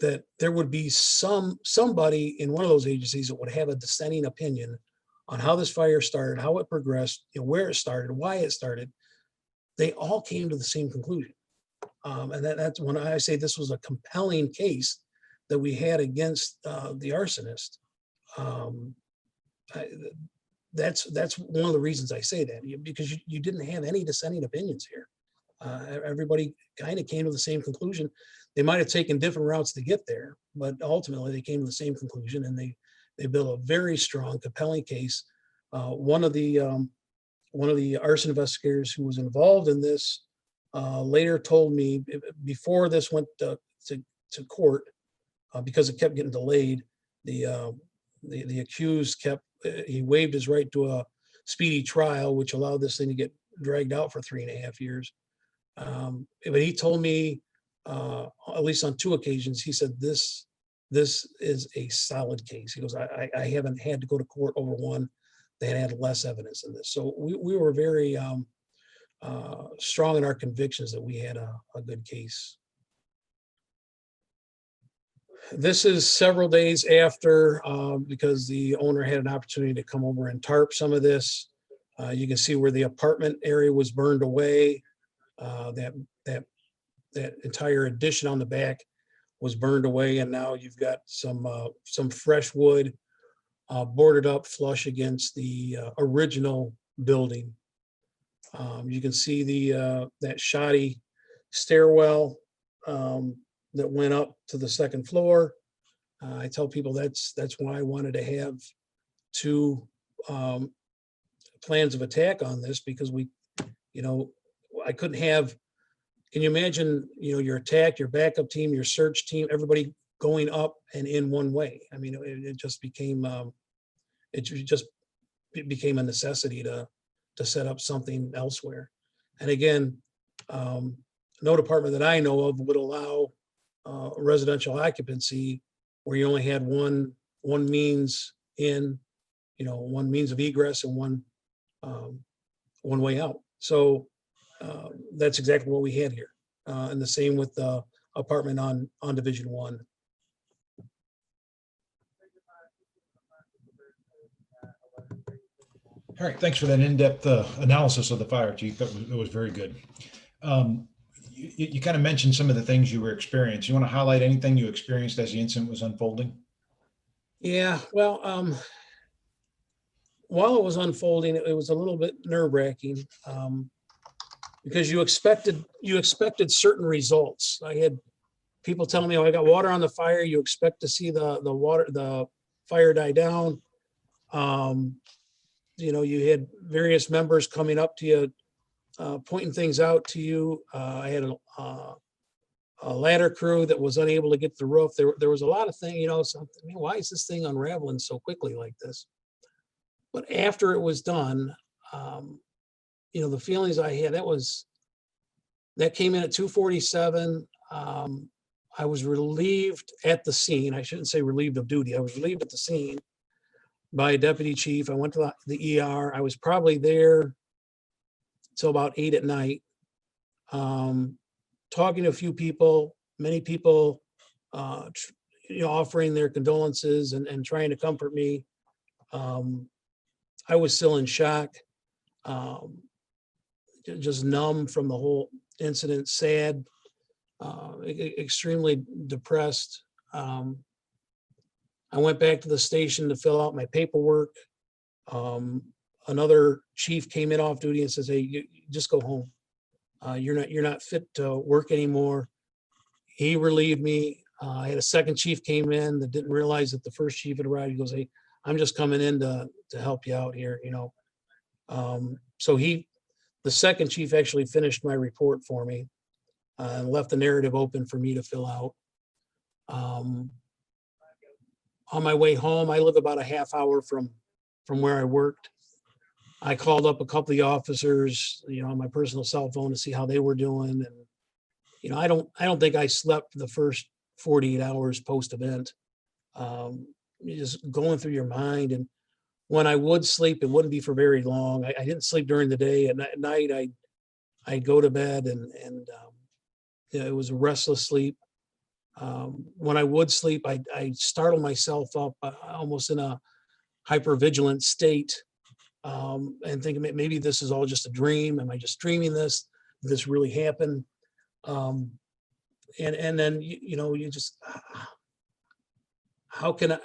that there would be somebody in one of those agencies that would have a dissenting opinion on how this fire started, how it progressed, where it started, why it started. They all came to the same conclusion. And that's when I say this was a compelling case that we had against the arsonist. That's one of the reasons I say that, because you didn't have any dissenting opinions here. Everybody kind of came to the same conclusion. They might have taken different routes to get there, but ultimately they came to the same conclusion, and they built a very strong, compelling case. One of the arson investigators who was involved in this later told me, before this went to court, because it kept getting delayed, the accused he waived his right to a speedy trial, which allowed this thing to get dragged out for 3.5 years. But he told me, at least on 2 occasions, he said, this is a solid case. He goes, I haven't had to go to court over one that had less evidence in this. So we were very strong in our convictions that we had a good case. This is several days after, because the owner had an opportunity to come over and tarp some of this. You can see where the apartment area was burned away. That entire addition on the back was burned away, and now you've got some fresh wood boarded up flush against the original building. You can see that shoddy stairwell that went up to the 2nd floor. I tell people that's why I wanted to have 2 plans of attack on this, because I couldn't have. Can you imagine, your attack, your backup team, your search team, everybody going up and in one way? I mean, it just became a necessity to set up something elsewhere. And again, no department that I know of would allow residential occupancy where you only had one means in, one means of egress and one way out. So that's exactly what we had here. And the same with the apartment on Division 1. All right, thanks for that in-depth analysis of the fire, Chief. That was very good. You kind of mentioned some of the things you were experiencing. You want to highlight anything you experienced as the incident was unfolding? Yeah, well, while it was unfolding, it was a little bit nerve-wracking, because you expected certain results. I had people telling me, "Oh, I got water on the fire." You expect to see the fire die down. You had various members coming up to you, pointing things out to you. I had a ladder crew that was unable to get the roof. There was a lot of things, why is this thing unraveling so quickly like this? But after it was done, the feelings I had, that came in at 2:47. I was relieved at the scene. I shouldn't say relieved of duty. I was relieved at the scene by a deputy chief. I went to the ER. I was probably there till about 8 at night, talking to a few people, many people, offering their condolences and trying to comfort me. I was still in shock, just numb from the whole incident, sad, extremely depressed. I went back to the station to fill out my paperwork. Another chief came in off duty and says, "Hey, you just go home. You're not fit to work anymore." He relieved me. I had a second chief came in that didn't realize that the first chief had arrived. He goes, "Hey, I'm just coming in to help you out here, you know." So the second chief actually finished my report for me and left the narrative open for me to fill out. On my way home, I live about a half hour from where I worked. I called up a couple of the officers, you know, on my personal cell phone to see how they were doing. And, you know, I don't think I slept the first 48 hours post event. You're just going through your mind. And when I would sleep, it wouldn't be for very long. I didn't sleep during the day. At night, I'd go to bed and yeah, it was a restless sleep. When I would sleep, I'd startle myself up almost in a hypervigilant state, and thinking maybe this is all just a dream. Am I just dreaming this? Did this really happen? And then, you know, you just,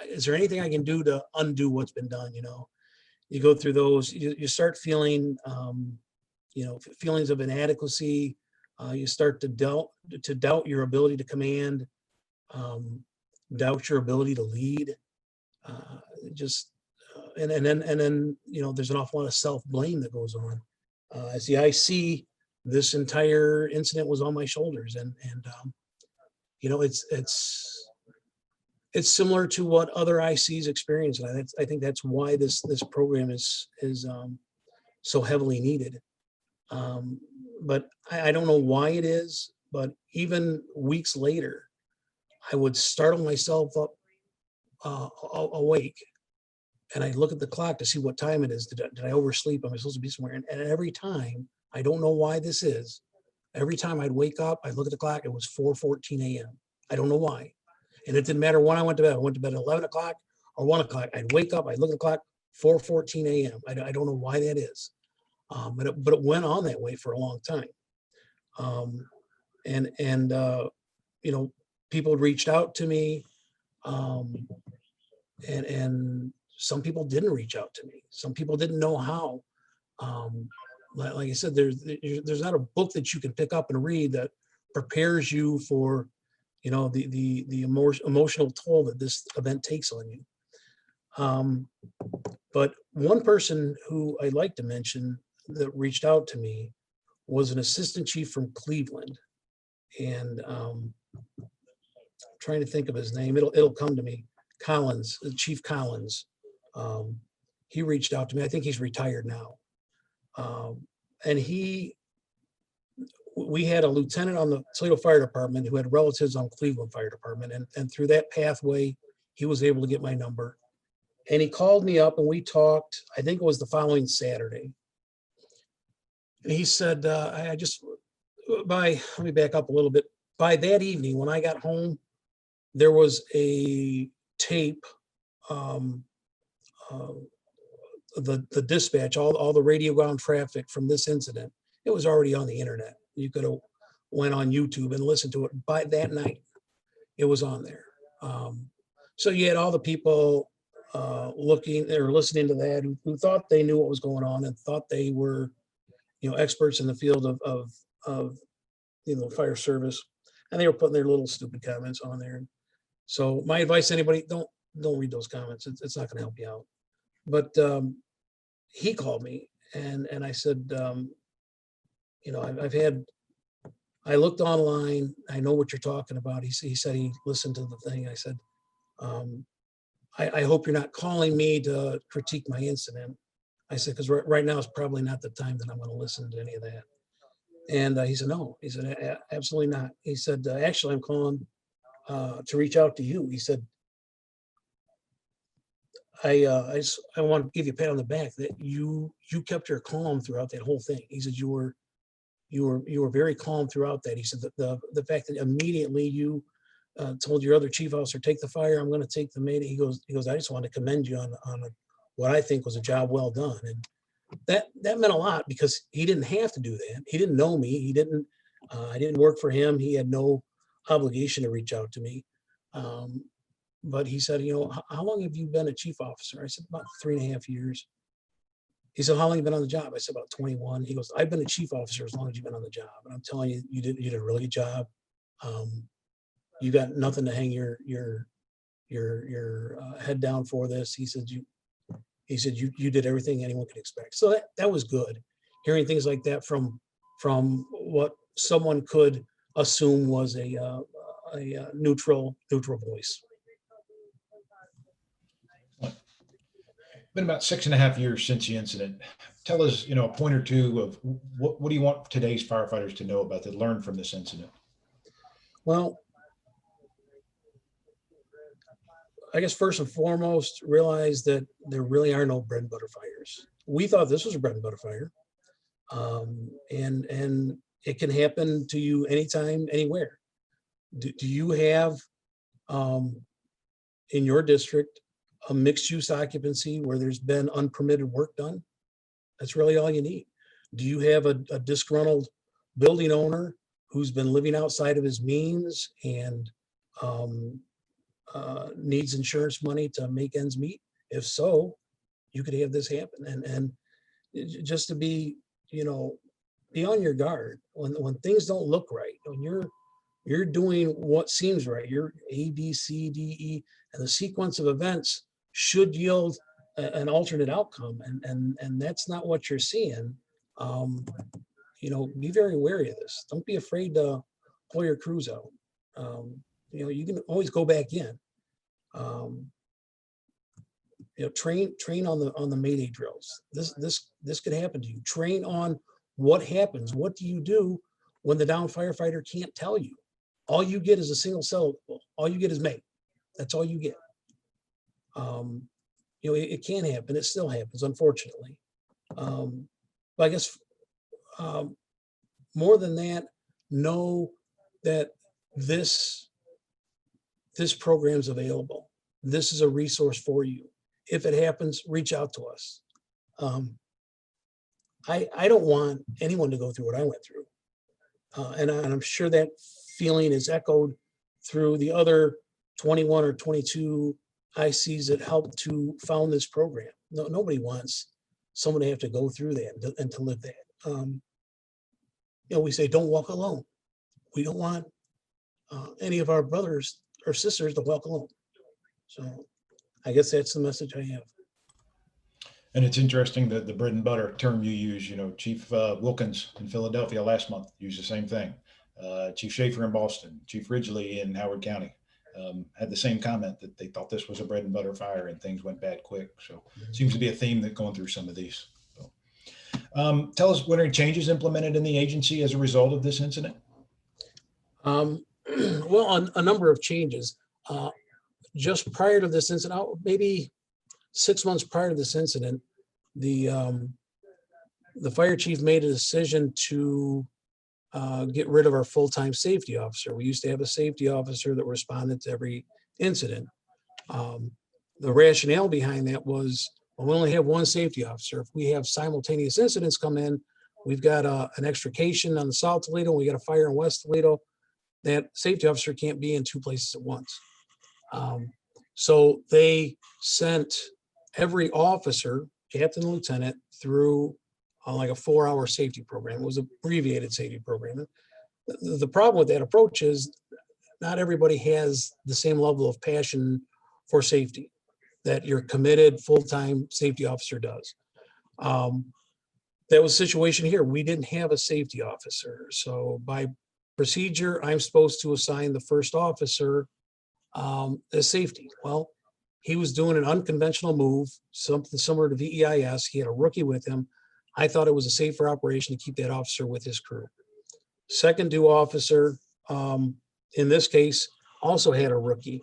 is there anything I can do to undo what's been done? You know, you go through those, you start feeling, you know, feelings of inadequacy. You start to doubt your ability to command, doubt your ability to lead. And then, you know, there's an awful lot of self-blame that goes on. I see this entire incident was on my shoulders, and you know, it's similar to what other ICs experience, and I think that's why this program is so heavily needed. But I don't know why it is, but even weeks later, I would startle myself up awake, and I look at the clock to see what time it is. Did I oversleep? Am I supposed to be somewhere? And every time, I don't know why this is, every time I'd wake up, I'd look at the clock, it was 4:14 a.m. I don't know why. And it didn't matter when I went to bed. I went to bed at 11 o'clock or 1 o'clock. I'd wake up, I'd look at the clock, 4:14 a.m. I don't know why that is. But it went on that way for a long time. You know, people reached out to me, and some people didn't reach out to me. Some people didn't know how. Like I said, there's not a book that you can pick up and read that prepares you for, you know, the emotional toll that this event takes on you. But one person who I'd like to mention that reached out to me was an assistant chief from Cleveland, and I'm trying to think of his name. It'll come to me. Collins, Chief Collins. He reached out to me. I think he's retired now. And we had a lieutenant on the Toledo Fire Department who had relatives on Cleveland Fire Department, and through that pathway, he was able to get my number. And he called me up and we talked. I think it was the following Saturday. And he said, let me back up a little bit. By that evening, when I got home, there was a tape, the dispatch, all the radio ground traffic from this incident. It was already on the internet. You could have went on YouTube and listened to it. By that night, it was on there. So you had all the people looking or listening to that who thought they knew what was going on and thought they were, you know, experts in the field of you know, fire service, and they were putting their little stupid comments on there. So my advice to anybody, don't read those comments. It's not going to help you out. But he called me and I said, you know, I looked online. I know what you're talking about. He said he listened to the thing. I said, I hope you're not calling me to critique my incident. I said, because right now is probably not the time that I'm going to listen to any of that. And he said, no. He said, absolutely not. He said, actually, I'm calling to reach out to you. He said, I want to give you a pat on the back that you kept your calm throughout that whole thing. He said, you were very calm throughout that. He said that the fact that immediately you told your other chief officer, take the fire, I'm going to take the maid. He goes, I just want to commend you on what I think was a job well done. And that meant a lot because he didn't have to do that. He didn't know me. He didn't, I didn't work for him. He had no obligation to reach out to me. But he said, how long have you been a chief officer? I said, about 3.5 years. He said, how long have you been on the job? I said, about 21. He goes, I've been a chief officer as long as you've been on the job. And I'm telling you, you did a really good job. You got nothing to hang your head down for this. He said, you did everything anyone could expect. So that was good. Hearing things like that from what someone could assume was a neutral voice. Been about 6.5 years since the incident. Tell us, a point or two of what do you want today's firefighters to know about, to learn from this incident? Well, I guess first and foremost, realize that there really are no bread and butter fires. We thought this was a bread and butter fire. And it can happen to you anytime, anywhere. Do you have in your district a mixed use occupancy where there's been unpermitted work done? That's really all you need. Do you have a disgruntled building owner who's been living outside of his means and needs insurance money to make ends meet? If so, you could have this happen. And just to be, be on your guard when things don't look right, when you're doing what seems right, you're A, B, C, D, E, and the sequence of events should yield an alternate outcome. And that's not what you're seeing. Be very wary of this. Don't be afraid to pull your crews out. You can always go back in. Train on the Mayday drills. This could happen to you. Train on what happens. What do you do when the downed firefighter can't tell you? All you get is a single syllable. All you get is May. That's all you get. It can happen. It still happens, unfortunately. But I guess more than that, know that this program's available. This is a resource for you. If it happens, reach out to us. I don't want anyone to go through what I went through. And I'm sure that feeling is echoed through the other 21 or 22 ICs that helped to found this program. Nobody wants someone to have to go through that and to live that. We say, don't walk alone. We don't want any of our brothers or sisters to walk alone. So I guess that's the message I have. And it's interesting that the bread and butter term you use, Chief Wilkins in Philadelphia last month used the same thing. Chief Schaefer in Boston, Chief Ridgely in Howard County had the same comment, that they thought this was a bread and butter fire and things went bad quick. So it seems to be a theme that going through some of these. So, tell us, were any changes implemented in the agency as a result of this incident? Well, a number of changes. Just prior to this incident, maybe 6 months prior to this incident, the fire chief made a decision to get rid of our full-time safety officer. We used to have a safety officer that responded to every incident. The rationale behind that was, well, we only have one safety officer. If we have simultaneous incidents come in, we've got an extrication on the South Toledo, we got a fire in West Toledo. That safety officer can't be in two places at once. So they sent every officer, captain and lieutenant, through like a 4-hour safety program. It was an abbreviated safety program. The problem with that approach is not everybody has the same level of passion for safety that your committed full-time safety officer does. That was a situation here. We didn't have a safety officer. So by procedure, I'm supposed to assign the first officer as safety. Well, he was doing an unconventional move, something similar to VEIS. He had a rookie with him. I thought it was a safer operation to keep that officer with his crew. Second due officer, in this case, also had a rookie.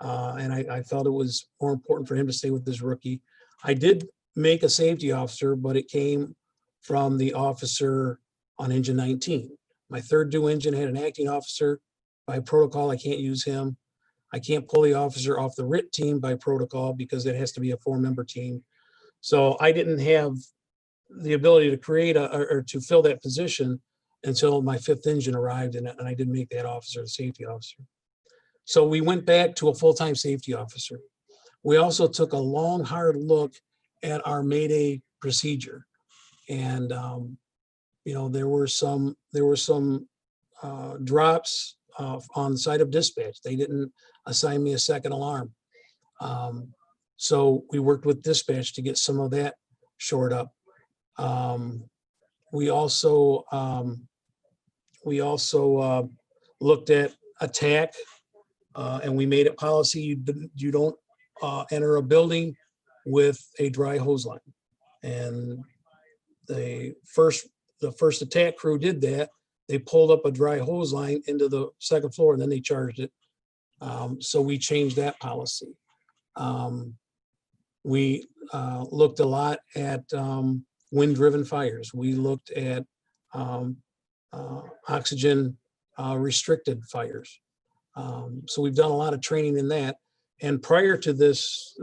And I felt it was more important for him to stay with his rookie. I did make a safety officer, but it came from the officer on engine 19. My third due engine had an acting officer. By protocol, I can't use him. I can't pull the officer off the RIT team by protocol because it has to be a 4-member team. So I didn't have the ability to create or to fill that position until my fifth engine arrived, and I didn't make that officer the safety officer. So we went back to a full-time safety officer. We also took a long, hard look at our Mayday procedure. And, there were some drops on the side of dispatch. They didn't assign me a second alarm. So we worked with dispatch to get some of that shored up. We also looked at attack, and we made it policy you don't enter a building with a dry hose line. And the first attack crew did that. They pulled up a dry hose line into the second floor, and then they charged it. So we changed that policy. We looked a lot at wind-driven fires. We looked at oxygen restricted fires. So we've done a lot of training in that. And prior to this,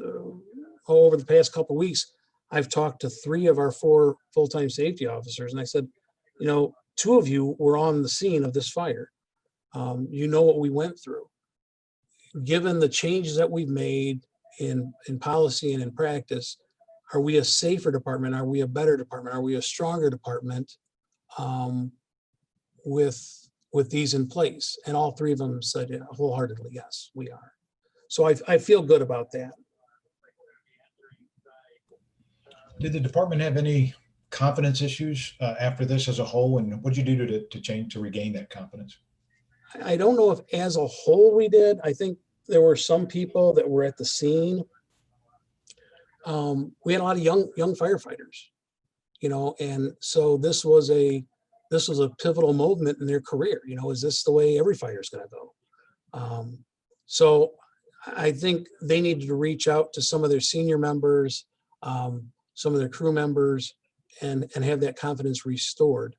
over the past couple of weeks, I've talked to 3 of our 4 full-time safety officers, and I said, 2 of you were on the scene of this fire. You know what we went through. Given the changes that we've made in policy and in practice, are we a safer department? Are we a better department? Are we a stronger department with these in place? And all 3 of them said wholeheartedly, yes, we are. So I feel good about that. Did the department have any confidence issues after this as a whole? And what did you do to regain that confidence? I don't know if as a whole we did. I think there were some people that were at the scene. We had a lot of young firefighters, and so this was a pivotal moment in their career. Is this the way every fire is going to go? So I think they needed to reach out to some of their senior members, some of their crew members, and have that confidence restored.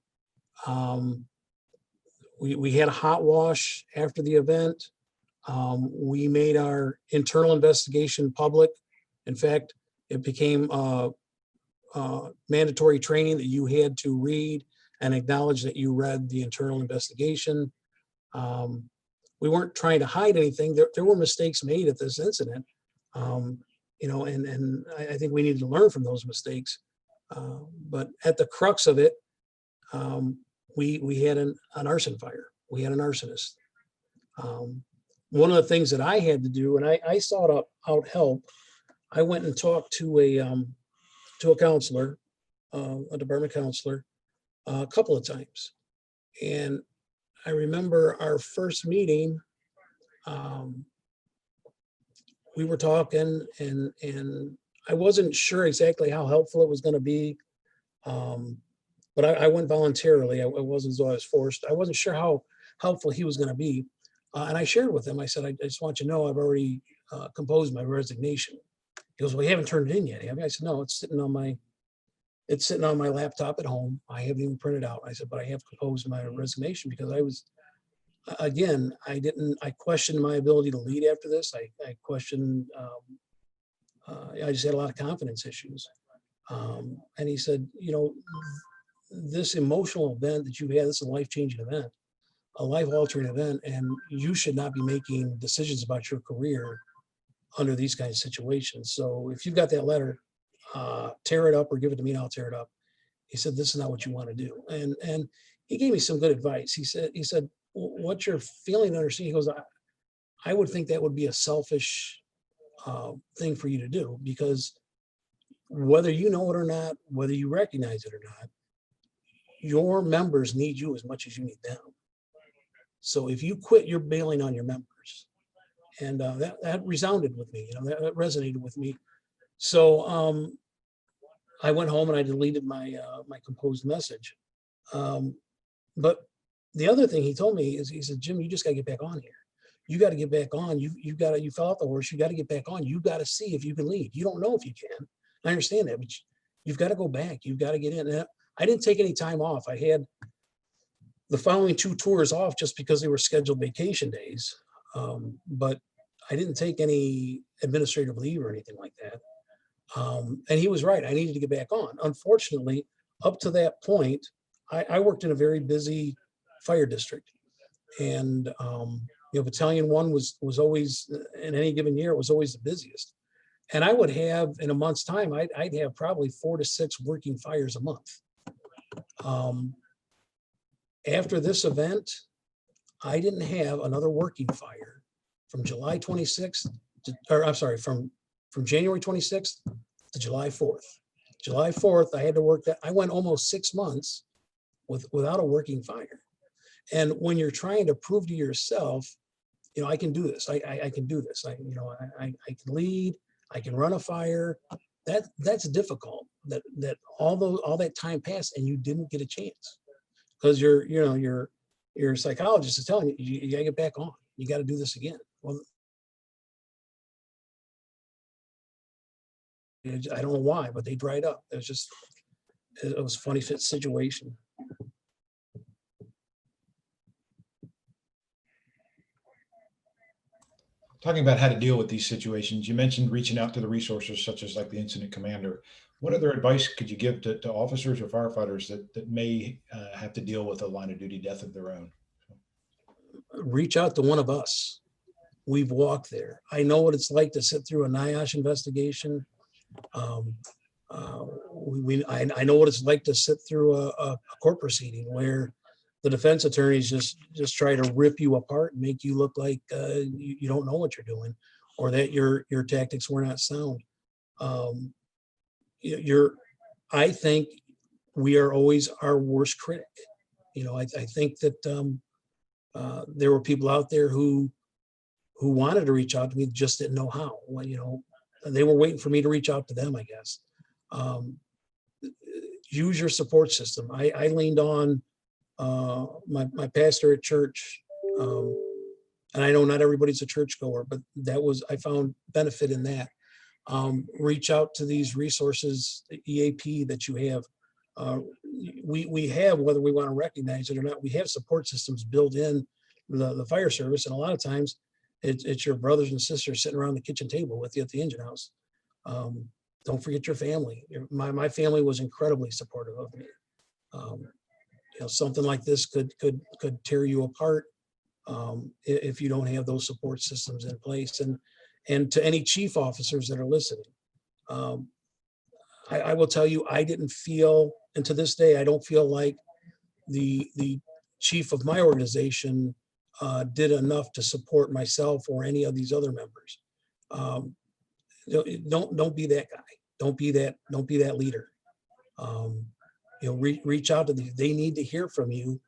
We had a hot wash after the event. We made our internal investigation public. In fact, it became mandatory training that you had to read and acknowledge that you read the internal investigation. We weren't trying to hide anything. There were mistakes made at this incident, and I think we needed to learn from those mistakes. But at the crux of it, we had an arson fire. We had an arsonist. One of the things that I had to do, and I sought out help, I went and talked to a counselor, a department counselor, a couple of times. And I remember our first meeting, we were talking, and I wasn't sure exactly how helpful it was going to be. But I went voluntarily. I wasn't as though I was forced. I wasn't sure how helpful he was going to be. And I shared with him, I said, I just want you to know I've already composed my resignation. He goes, well, you haven't turned it in yet, have you? I said, no, it's sitting on my laptop at home. I haven't even printed out. I said, but I have composed my resignation because I questioned my ability to lead after this. I questioned, I just had a lot of confidence issues. And he said, this emotional event that you had, this is a life-changing event, a life-altering event, and you should not be making decisions about your career under these kinds of situations. So if you've got that letter, tear it up or give it to me and I'll tear it up. He said, this is not what you want to do. And he gave me some good advice. He said, what you're feeling and understanding, he goes, I would think that would be a selfish thing for you to do, because whether you know it or not, whether you recognize it or not, your members need you as much as you need them. So if you quit, you're bailing on your members. And that resounded with me, that resonated with me. So I went home and I deleted my composed message. But the other thing he told me is, he said, Jim, you just got to get back on here. You got to get back on. You fell off the horse. You got to get back on. You got to see if you can lead. You don't know if you can. I understand that, but you've got to go back. You've got to get in. And I didn't take any time off. I had the following 2 tours off just because they were scheduled vacation days. But I didn't take any administrative leave or anything like that. And he was right. I needed to get back on. Unfortunately, up to that point, I worked in a very busy fire district, and Battalion 1 was always, in any given year, it was always the busiest. And I would have, in a month's time, I'd have probably 4 to 6 working fires a month. After this event, I didn't have another working fire from July 26th, from January 26th to July 4th. July 4th, I had to work that. I went almost 6 months without a working fire. And when you're trying to prove to yourself, I can do this. I can do this. I can lead. I can run a fire. That's difficult. That all that time passed and you didn't get a chance, because your psychologist is telling you gotta get back on. You got to do this again. Well, I don't know why, but they dried up. It was a funny fit situation. Talking about how to deal with these situations, you mentioned reaching out to the resources such as like the incident commander. What other advice could you give to officers or firefighters that may have to deal with a line of duty death of their own? Reach out to one of us. We've walked there. I know what it's like to sit through a NIOSH investigation. I know what it's like to sit through a court proceeding where the defense attorneys just try to rip you apart and make you look like you don't know what you're doing, or that your tactics were not sound. I think we are always our worst critic. I think that there were people out there who wanted to reach out to me, just didn't know how. Well, they were waiting for me to reach out to them, I guess. Use your support system. I leaned on my pastor at church, and I know not everybody's a churchgoer, but I found benefit in that. Reach out to these resources, EAP that you have. We have, whether we want to recognize it or not, we have support systems built in the fire service, and a lot of times it's your brothers and sisters sitting around the kitchen table with you at the engine house. Don't forget your family. My family was incredibly supportive of me. Something like this could tear you apart if you don't have those support systems in place. And to any chief officers that are listening, I will tell you, I didn't feel, and to this day, I don't feel like the chief of my organization did enough to support myself or any of these other members. Don't be that guy. Don't be that leader. Reach out to them. They need to hear from you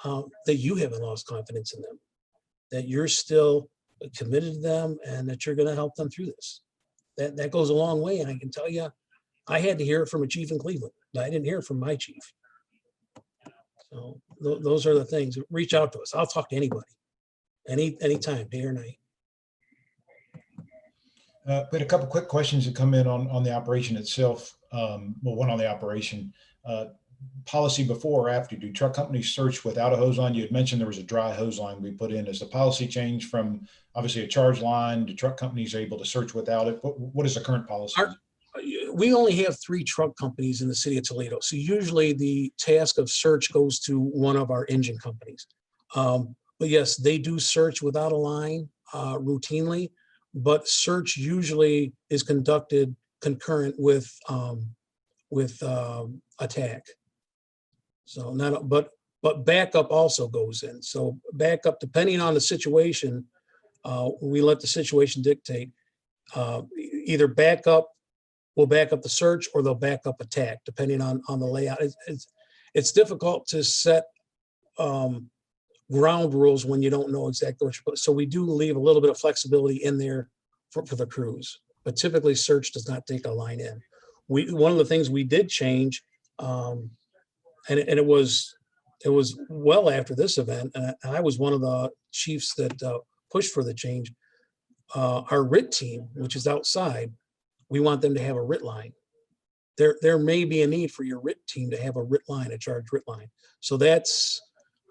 that you haven't lost confidence in them, that you're still committed to them, and that you're going to help them through this. That goes a long way. And I can tell you, I had to hear it from a chief in Cleveland. I didn't hear it from my chief. So those are the things. Reach out to us. I'll talk to anybody, anytime, day or night. We had a couple quick questions that come in on the operation itself. One on the operation. Policy before or after, do truck companies search without a hose line? You had mentioned there was a dry hose line we put in. Has the policy changed from obviously a charge line? Do truck companies are able to search without it? What is the current policy? We only have 3 truck companies in the city of Toledo. So usually the task of search goes to one of our engine companies. But yes, they do search without a line routinely, but search usually is conducted concurrent with attack. So but backup also goes in. So backup, depending on the situation, we let the situation dictate. Either backup will back up the search, or they'll back up attack, depending on the layout. It's difficult to set ground rules when you don't know exactly what you're putting. So we do leave a little bit of flexibility in there for the crews, but typically search does not take a line in. One of the things we did change, and it was well after this event, and I was one of the chiefs that pushed for the change. Our RIT team, which is outside, we want them to have a RIT line. There may be a need for your RIT team to have a RIT line, a charge RIT line. So I'm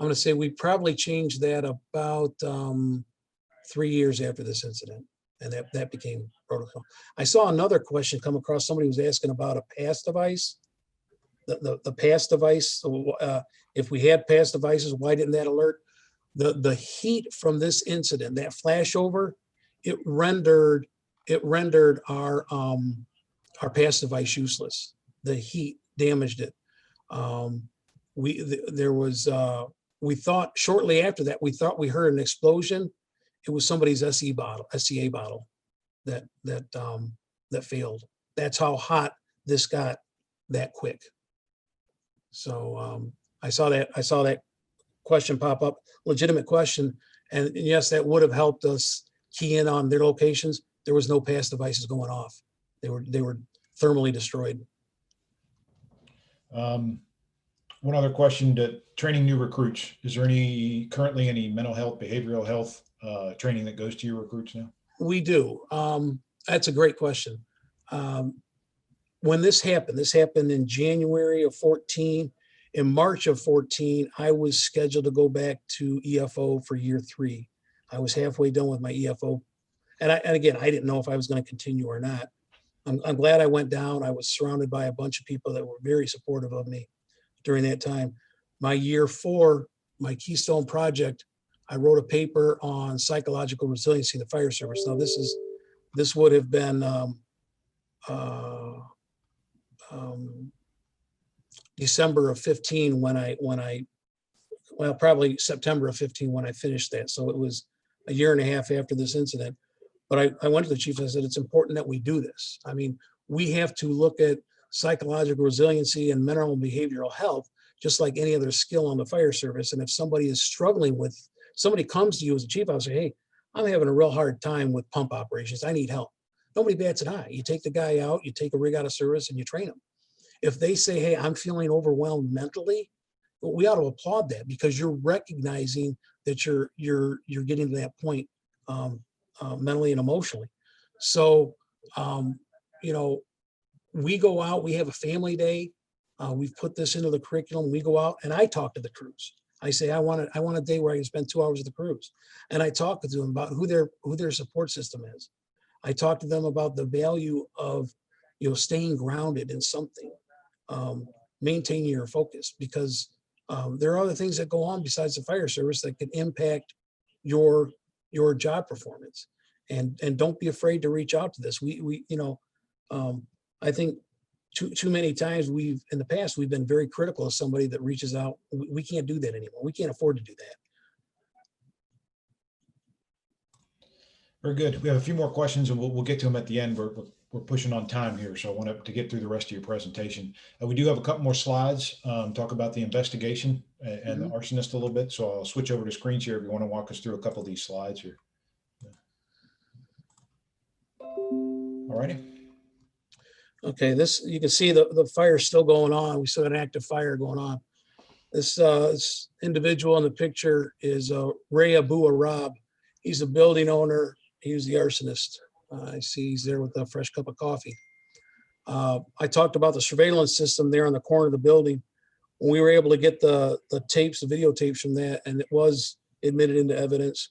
going to say we probably changed that about 3 years after this incident, and that became protocol. I saw another question come across. Somebody was asking about a pass device. the pass device. If we had pass devices, why didn't that alert? The heat from this incident, that flashover, it rendered our pass device useless. The heat damaged it. We thought shortly after that, we thought we heard an explosion. It was somebody's SCA bottle that failed. That's how hot this got that quick. So I saw that question pop up, legitimate question. And yes, that would have helped us key in on their locations. There was no pass devices going off. They were thermally destroyed. One other question: to training new recruits, is there currently any mental health, behavioral health training that goes to your recruits now? We do. That's a great question. When this happened in January of 14. In March of 14, I was scheduled to go back to EFO for year 3. I was halfway done with my EFO. And again, I didn't know if I was going to continue or not. I'm glad I went down. I was surrounded by a bunch of people that were very supportive of me during that time. My year 4, my Keystone project, I wrote a paper on psychological resiliency in the fire service. Now this would have been December of 15 probably September of 15 when I finished that. So it was a year and a half after this incident. But I went to the chief and I said, it's important that we do this. I mean, we have to look at psychological resiliency and mental and behavioral health, just like any other skill on the fire service. And if somebody is struggling with, somebody comes to you as a chief, I'll say, hey, I'm having a real hard time with pump operations. I need help. Nobody bats an eye. You take the guy out, you take a rig out of service and you train him. If they say, hey, I'm feeling overwhelmed mentally, well, we ought to applaud that because you're recognizing that you're getting to that point mentally and emotionally. So, we go out, we have a family day. We've put this into the curriculum. We go out and I talk to the crews. I say, I want a day where I can spend 2 hours with the crews. And I talk to them about who their support system is. I talk to them about the value of, staying grounded in something, maintaining your focus, because there are other things that go on besides the fire service that can impact your job performance. And don't be afraid to reach out to this. I think too many times in the past, we've been very critical of somebody that reaches out. We can't do that anymore. We can't afford to do that. Very good. We have a few more questions and we'll get to them at the end. We're pushing on time here, so I want to get through the rest of your presentation. We do have a couple more slides, talk about the investigation and the arsonist a little bit. So I'll switch over to screen share if you want to walk us through a couple of these slides here. All righty. Okay, you can see the fire's still going on. We still got an active fire going on. This individual in the picture is Ray Abu Arab. He's a building owner. He was the arsonist. I see he's there with a fresh cup of coffee. I talked about the surveillance system there on the corner of the building. When we were able to get the tapes, the videotapes from that, and it was admitted into evidence.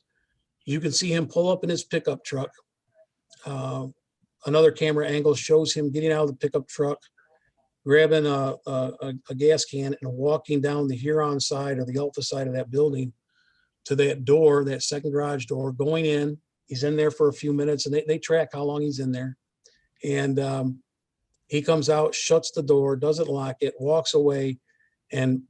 You can see him pull up in his pickup truck. Another camera angle shows him getting out of the pickup truck, grabbing a gas can and walking down the Huron side or the Alpha side of that building to that door, that second garage door, going in. He's in there for a few minutes and they track how long he's in there. And he comes out, shuts the door, doesn't lock it, walks away. And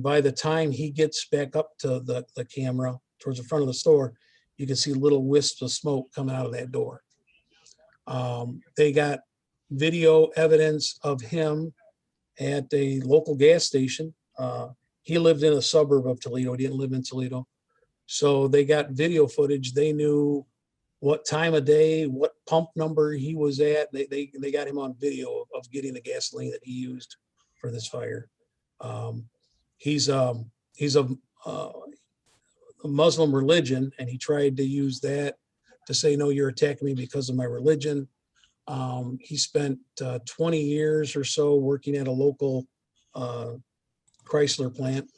by the time he gets back up to the camera towards the front of the store, you can see little wisps of smoke coming out of that door. They got video evidence of him at a local gas station. He lived in a suburb of Toledo. He didn't live in Toledo. So they got video footage. They knew what time of day, what pump number he was at. They got him on video of getting the gasoline that he used for this fire. He's a Muslim religion, and he tried to use that to say, no, you're attacking me because of my religion. He spent 20 years or so working at a local Chrysler plant.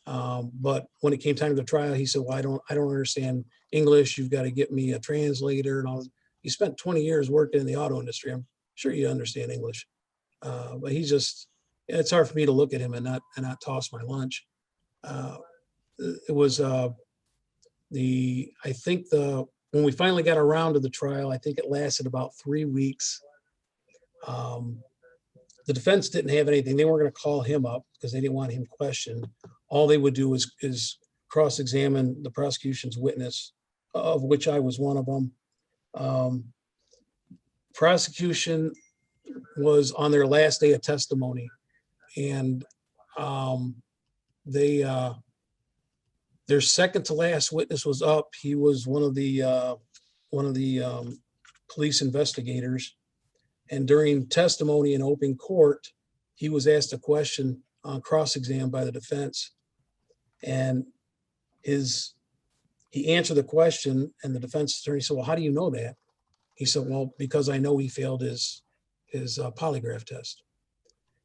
But when it came time to the trial, he said, well, I don't understand English. You've got to get me a translator and all. He spent 20 years working in the auto industry. I'm sure you understand English. But he's just it's hard for me to look at him and not toss my lunch. It was when we finally got around to the trial, I think it lasted about 3 weeks. The defense didn't have anything. They weren't going to call him up because they didn't want him questioned. All they would do is cross-examine the prosecution's witness, of which I was one of them. Prosecution was on their last day of testimony, and their second to last witness was up. He was one of the police investigators. And during testimony in open court, he was asked a question on cross-exam by the defense. And he answered the question, and the defense attorney said, well, how do you know that? He said, well, because I know he failed his polygraph test.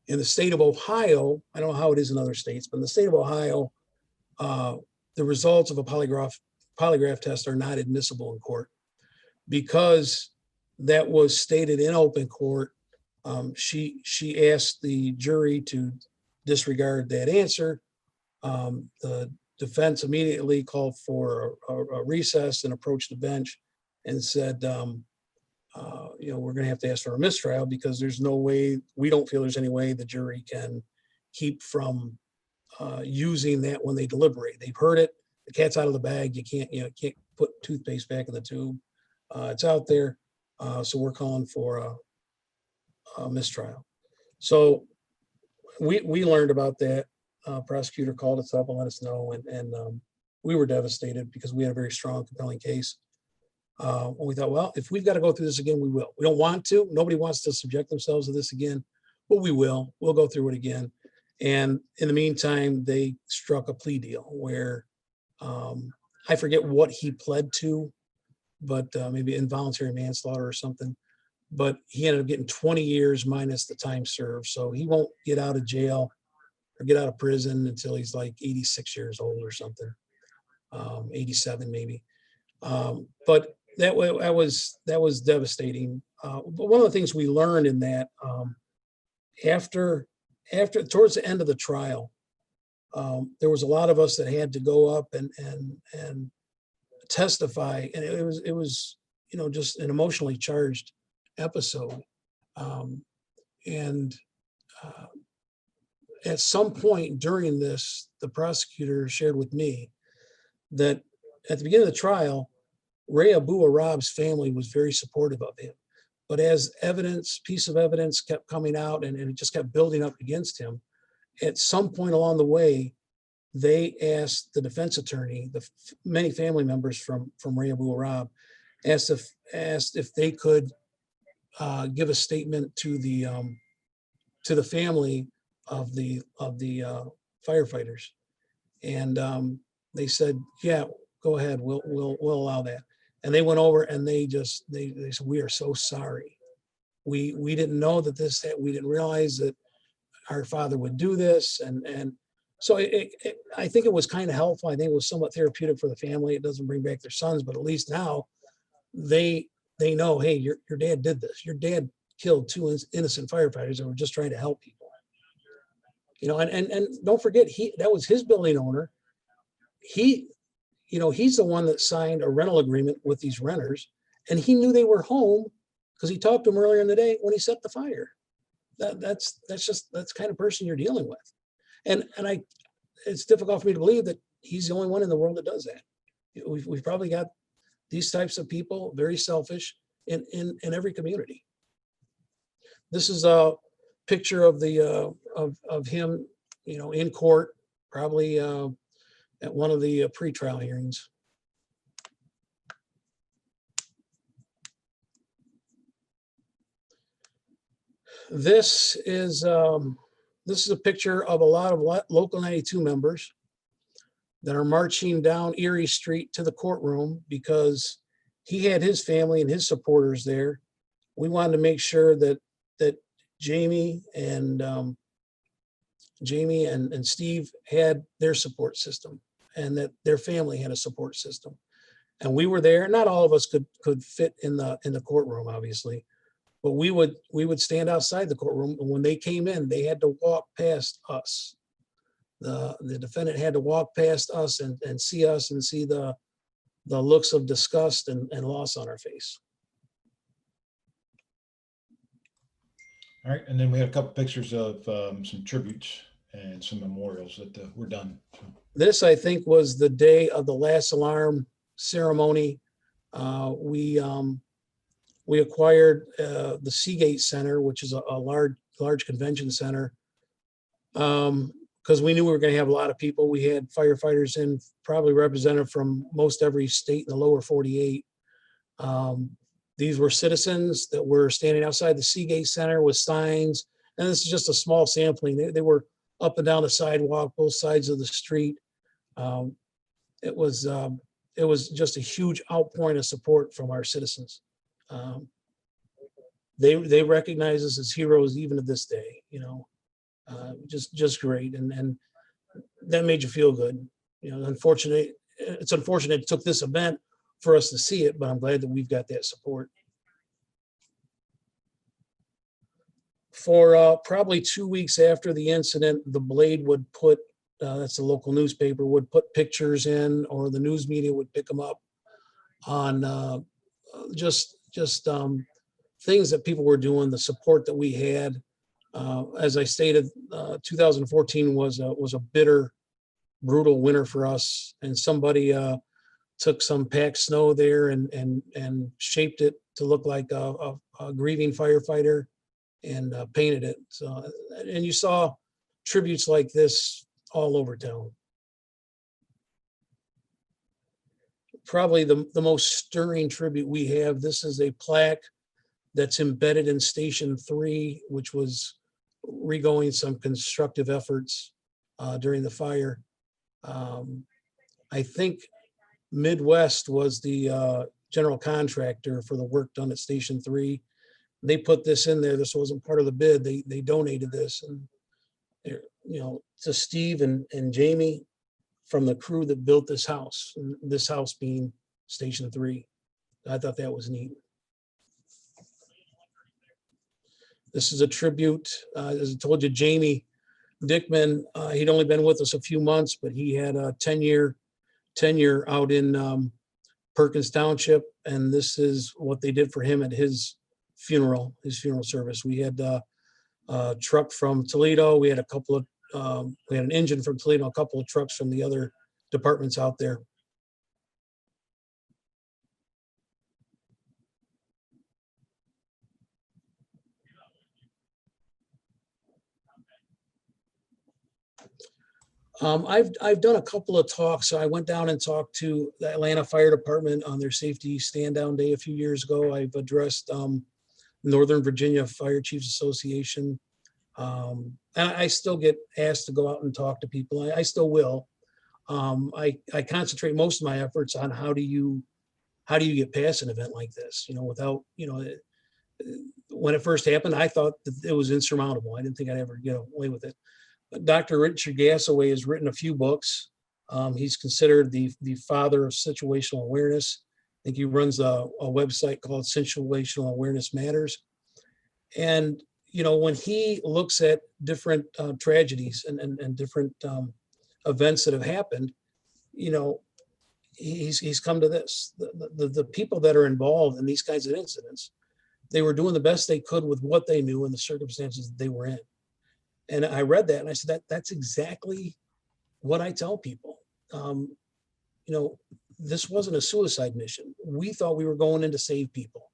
In the state of Ohio, I don't know how it is in other states, but in the state of Ohio, the results of a polygraph test are not admissible in court. Because that was stated in open court, she asked the jury to disregard that answer. The defense immediately called for a recess and approached the bench and said, we're going to have to ask for a mistrial because there's no way, we don't feel there's any way the jury can keep from using that when they deliberate. They've heard it. The cat's out of the bag. You can't put toothpaste back in the tube. It's out there. So we're calling for a mistrial. So we learned about that. Prosecutor called us up and let us know, and we were devastated because we had a very strong, compelling case. We thought, well, if we've got to go through this again, we will. We don't want to. Nobody wants to subject themselves to this again, but we will. We'll go through it again. And in the meantime, they struck a plea deal where I forget what he pled to, but maybe involuntary manslaughter or something. But he ended up getting 20 years minus the time served. So he won't get out of jail or get out of prison until he's like 86 years old or something, 87 maybe. But that was devastating. But one of the things we learned in that, after towards the end of the trial, there was a lot of us that had to go up and testify, and it was just an emotionally charged episode. At some point during this, the prosecutor shared with me that at the beginning of the trial, Ray Abu Arab's family was very supportive of him. But as piece of evidence kept coming out and it just kept building up against him, at some point along the way, they asked the defense attorney, many family members from Ray Abu Arab, asked if they could give a statement to the family of the firefighters, and they said, "Yeah, go ahead. We'll allow that." And they went over and they said, "We are so sorry. We didn't know that we didn't realize that our father would do this." And so I think it was kind of helpful. I think it was somewhat therapeutic for the family. It doesn't bring back their sons, but at least now they know, hey, your dad did this. Your dad killed 2 innocent firefighters and were just trying to help people. And don't forget, that was his building owner. He's the one that signed a rental agreement with these renters, and he knew they were home because he talked to them earlier in the day when he set the fire. That's the kind of person you're dealing with. And it's difficult for me to believe that he's the only one in the world that does that. We've probably got these types of people, very selfish, in every community. This is a picture of of him, in court, probably at one of the pre-trial hearings. This is a picture of a lot of Local 92 members that are marching down Erie Street to the courtroom because he had his family and his supporters there. We wanted to make sure that Jamie and Steve had their support system and that their family had a support system. And we were there. Not all of us could fit in the courtroom, obviously, But we would stand outside the courtroom, and when they came in, they had to walk past us. The defendant had to walk past us and see us and see the looks of disgust and loss on our face. All right, and then we had a couple pictures of some tributes and some memorials that were done. So. This, I think, was the day of the last alarm ceremony. We acquired the Seagate Center, which is a large convention center, because we knew we were going to have a lot of people. We had firefighters in, probably represented from most every state in the lower 48. These were citizens that were standing outside the Seagate Center with signs, and this is just a small sampling. They were up and down the sidewalk, both sides of the street. It was just a huge outpouring of support from our citizens. They recognize us as heroes even to this day, you know, just great. And that made you feel good. You know, it's unfortunate it took this event for us to see it, but I'm glad that we've got that support. For probably 2 weeks after the incident, the Blade would put, that's the local newspaper, would put pictures in, or the news media would pick them up on just things that people were doing, the support that we had. As I stated, 2014 was a bitter, brutal winter for us, and somebody took some packed snow there and shaped it to look like a grieving firefighter and painted it. So, and you saw tributes like this all over town. Probably the most stirring tribute we have, this is a plaque that's embedded in Station 3, which was regoing some constructive efforts during the fire. I think Midwest was the general contractor for the work done at Station 3. They put this in there. This wasn't part of the bid. They donated this, and you know, to Steve and Jamie from the crew that built this house being Station 3. I thought that was neat. This is a tribute. As I told you, Jamie Dickman, he'd only been with us a few months, but he had a 10-year tenure out in Perkins Township, and this is what they did for him at his funeral service. We had a truck from Toledo. We had a couple of we had an engine from Toledo, a couple of trucks from the other departments out there. I've done a couple of talks. So I went down and talked to the Atlanta Fire Department on their safety stand down day a few years ago. I've addressed Northern Virginia Fire Chiefs Association. And I still get asked to go out and talk to people. I still will. I concentrate most of my efforts on how do you get past an event like this, you know, without, you know, when it first happened, I thought that it was insurmountable. I didn't think I'd ever get away with it. But Dr. Richard Gasaway has written a few books. He's considered the father of situational awareness. I think he runs a website called Situational Awareness Matters. And, you know, when he looks at different tragedies and different events that have happened, you know, he's come to this. The people that are involved in these kinds of incidents, they were doing the best they could with what they knew and the circumstances that they were in. And I read that and I said, that's exactly what I tell people. You know, this wasn't a suicide mission. We thought we were going in to save people.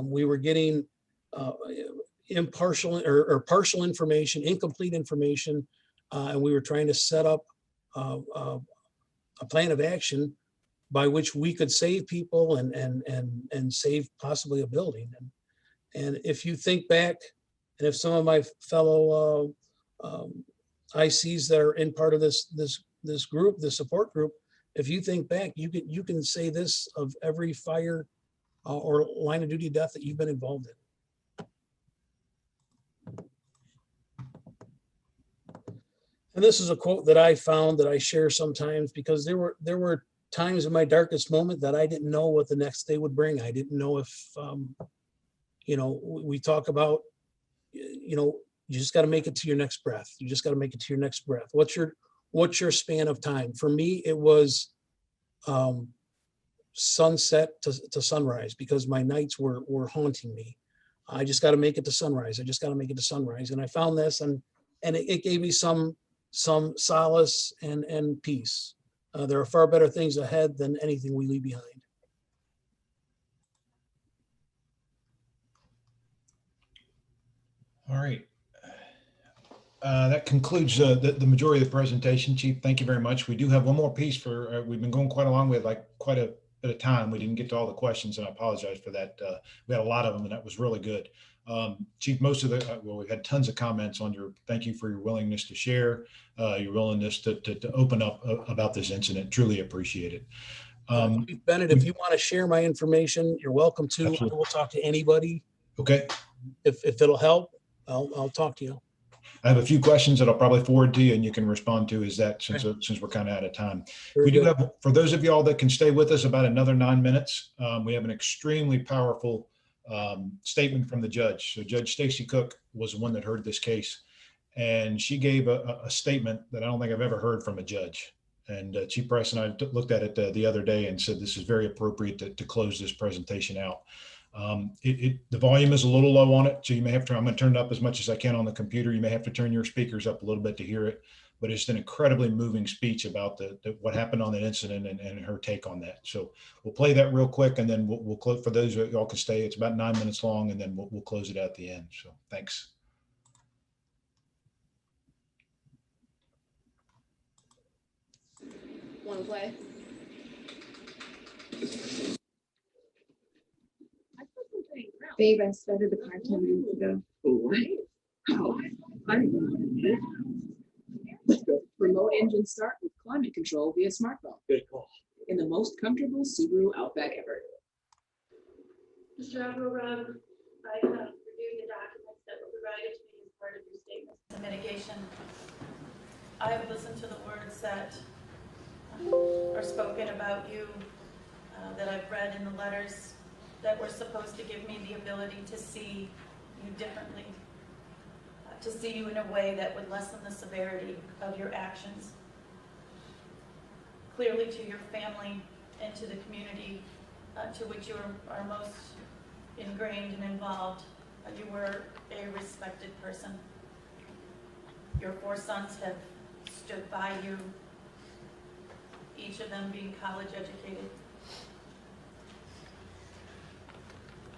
We were getting impartial or partial information, incomplete information, and we were trying to set up a plan of action by which we could save people and save possibly a building. And if you think back, and if some of my fellow ICs that are in part of this group, the support group, if you think back, you can say this of every fire or line of duty death that you've been involved in. And this is a quote that I found that I share sometimes, because there were times in my darkest moment that I didn't know what the next day would bring. I didn't know if You know, we talk about, you know, you just got to make it to your next breath. You just got to make it to your next breath. What's your span of time? For me, it was sunset to sunrise, because my nights were haunting me. I just got to make it to sunrise. I just got to make it to sunrise. And I found this, and it gave me some solace and peace. There are far better things ahead than anything we leave behind. All right. That concludes the majority of the presentation, Chief. Thank you very much. We do have one more piece for, we've been going quite along with like quite a bit of time. We didn't get to all the questions, and I apologize for that. We had a lot of them, and that was really good. Chief, most of the, well, we've had tons of comments on your, thank you for your willingness to share, your willingness to open up about this incident. Truly appreciate it. Bennett, if you want to share my information, you're welcome to. Absolutely. I will talk to anybody. Okay. If it'll help, I'll talk to you. I have a few questions that I'll probably forward to you, and you can respond to, is that since we're kind of out of time. Very We do good. have, for those of y'all that can stay with us about another 9 minutes, we have an extremely powerful statement from the judge. So Judge Stacy Cook was the one that heard this case, and she gave a statement that I don't think I've ever heard from a judge. And Chief Price and I looked at it the other day and said, this is very appropriate to close this presentation out. The volume is a little low on it, so you may have to, I'm going to turn it up as much as I can on the computer. You may have to turn your speakers up a little bit to hear it, but it's an incredibly moving speech about what happened on that incident and her take on that. So we'll play that real quick, and then we'll close. For those of y'all can stay, it's about 9 minutes long, and then we'll close it out at the end. So thanks. Want to play? Babe, I started the car 10 minutes ago. What? How? Let's go. Remote engine start with climate control via smartphone. Good call. In the most comfortable Subaru Outback ever. Mr. Abraham, I have reviewed the documents that were provided to me as part of your statement of mitigation. I have listened to the words that are spoken about you, that I've read in the letters that were supposed to give me the ability to see you differently, to see you in a way that would lessen the severity of your actions. Clearly to your family and to the community to which you are most ingrained and involved, you were a respected person. Your 4 sons have stood by you, each of them being college educated.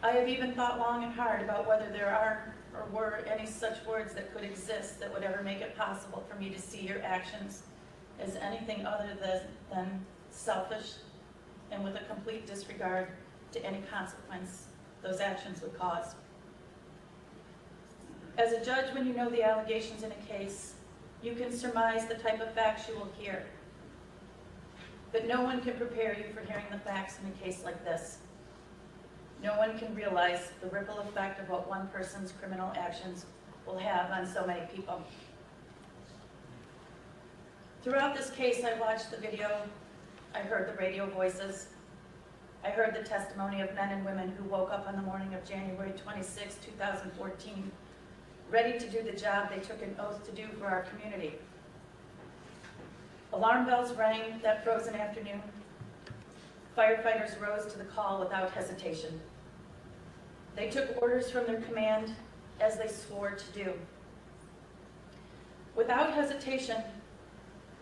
I have even thought long and hard about whether there are or were any such words that could exist that would ever make it possible for me to see your actions as anything other than selfish and with a complete disregard to any consequence those actions would cause. As a judge, when you know the allegations in a case, you can surmise the type of facts you will hear. But no one can prepare you for hearing the facts in a case like this. No one can realize the ripple effect of what one person's criminal actions will have on so many people. Throughout this case, I watched the video, I heard the radio voices, I heard the testimony of men and women who woke up on the morning of January 26, 2014, ready to do the job they took an oath to do for our community. Alarm bells rang that frozen afternoon. Firefighters rose to the call without hesitation. They took orders from their command as they swore to do. Without hesitation,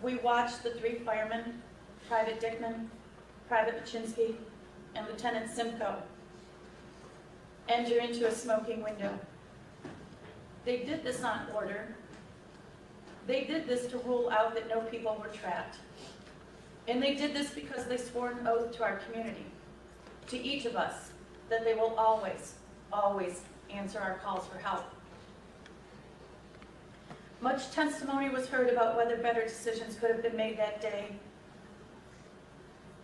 we watched the 3 firemen, Private Dickman, Private Machcinski, and Lieutenant Simcoe, enter into a smoking window. They did this on order. They did this to rule out that no people were trapped. And they did this because they swore an oath to our community, to each of us, that they will always, always answer our calls for help. Much testimony was heard about whether better decisions could have been made that day,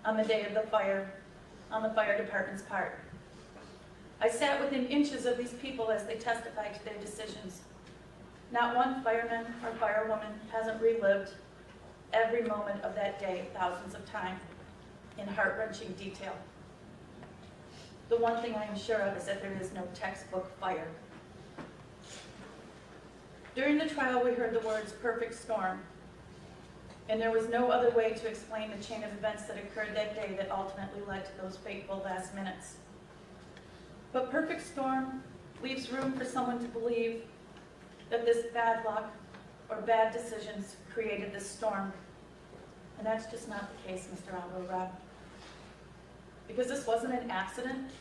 on the day of the fire, on the fire department's part. I sat within inches of these people as they testified to their decisions. Not one fireman or firewoman hasn't relived every moment of that day thousands of times in heart-wrenching detail. The one thing I am sure of is that there is no textbook fire. During the trial, we heard the words perfect storm, and there was no other way to explain the chain of events that occurred that day that ultimately led to those fateful last minutes. But perfect storm leaves room for someone to believe that this bad luck or bad decisions created this storm. And that's just not the case, Mr. Abu-Rab. Because this wasn't an accident.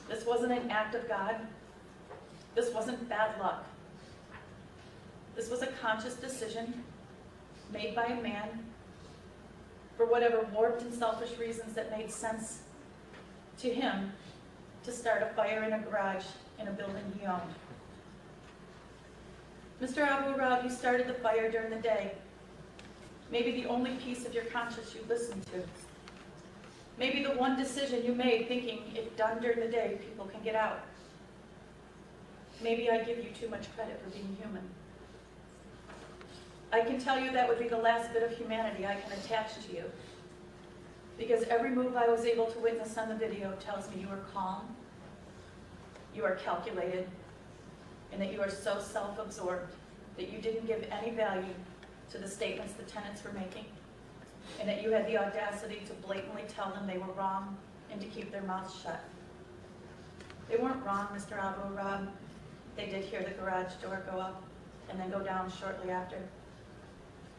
This wasn't an act of God. This wasn't bad luck. This was a conscious decision made by a man for whatever warped and selfish reasons that made sense to him to start a fire in a garage in a building he owned. Mr. Abu-Rab, you started the fire during the day. Maybe the only piece of your conscience you listened to. Maybe the one decision you made thinking if done during the day, people can get out. Maybe I give you too much credit for being human. I can tell you that would be the last bit of humanity I can attach to you. Because every move I was able to witness on the video tells me you are calm, you are calculated, and that you are so self-absorbed that you didn't give any value to the statements the tenants were making, and that you had the audacity to blatantly tell them they were wrong and to keep their mouths shut. They weren't wrong, Mr. Abu-Rab. They did hear the garage door go up and then go down shortly after.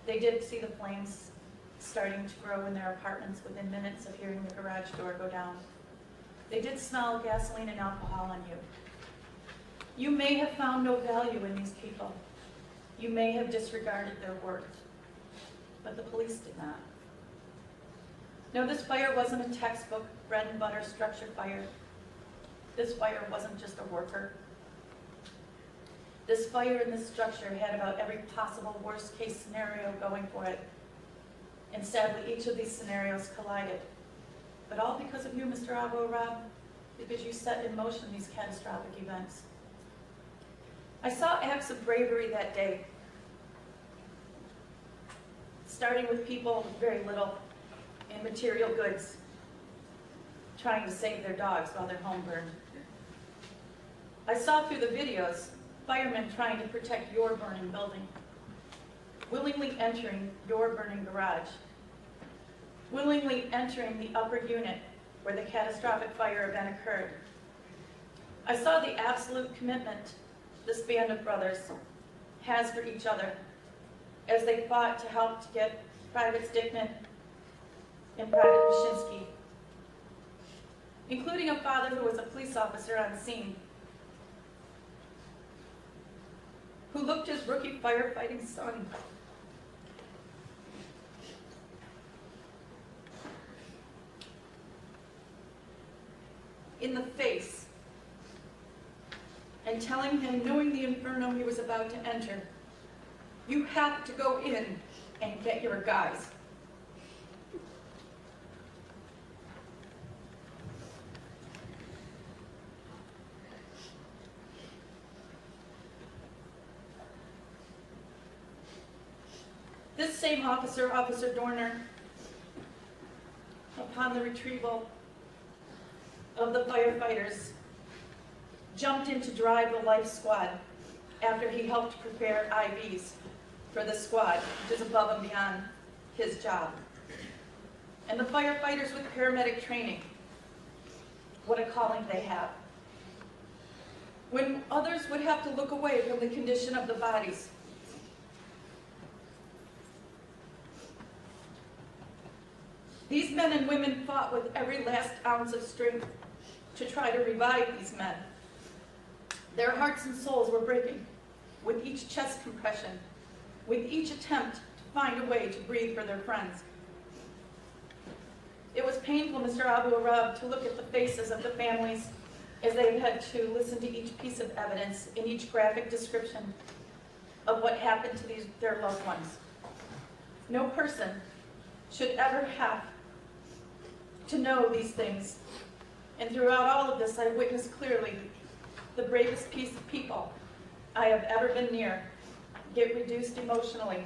They did see the flames starting to grow in their apartments within minutes of hearing the garage door go down. They did smell gasoline and alcohol on you. You may have found no value in these people. You may have disregarded their worth, but the police did not. No, this fire wasn't a textbook bread and butter structure fire. This fire wasn't just a worker. This fire in this structure had about every possible worst case scenario going for it. And sadly, each of these scenarios collided. But all because of you, Mr. Abu-Rab, because you set in motion these catastrophic events. I saw acts of bravery that day, starting with people with very little in material goods, trying to save their dogs while their home burned. I saw through the videos firemen trying to protect your burning building, willingly entering your burning garage, willingly entering the upper unit where the catastrophic fire event occurred. I saw the absolute commitment this band of brothers has for each other as they fought to help to get Privates Dickman and Private Machcinski, including a father who was a police officer on scene, who looked his rookie firefighting son in the face and telling him, knowing the inferno he was about to enter, you have to go in and get your guys. This same officer, Officer Dorner, upon the retrieval of the firefighters, jumped in to drive the life squad after he helped prepare IVs for the squad, which is above and beyond his job. And the firefighters with paramedic training, what a calling they have. When others would have to look away from the condition of the bodies, these men and women fought with every last ounce of strength to try to revive these men. Their hearts and souls were breaking with each chest compression, with each attempt to find a way to breathe for their friends. It was painful, Mr. Abu-Rab, to look at the faces of the families as they had to listen to each piece of evidence and each graphic description of what happened to their loved ones. No person should ever have to know these things. And throughout all of this, I witnessed clearly the bravest piece of people I have ever been near get reduced emotionally,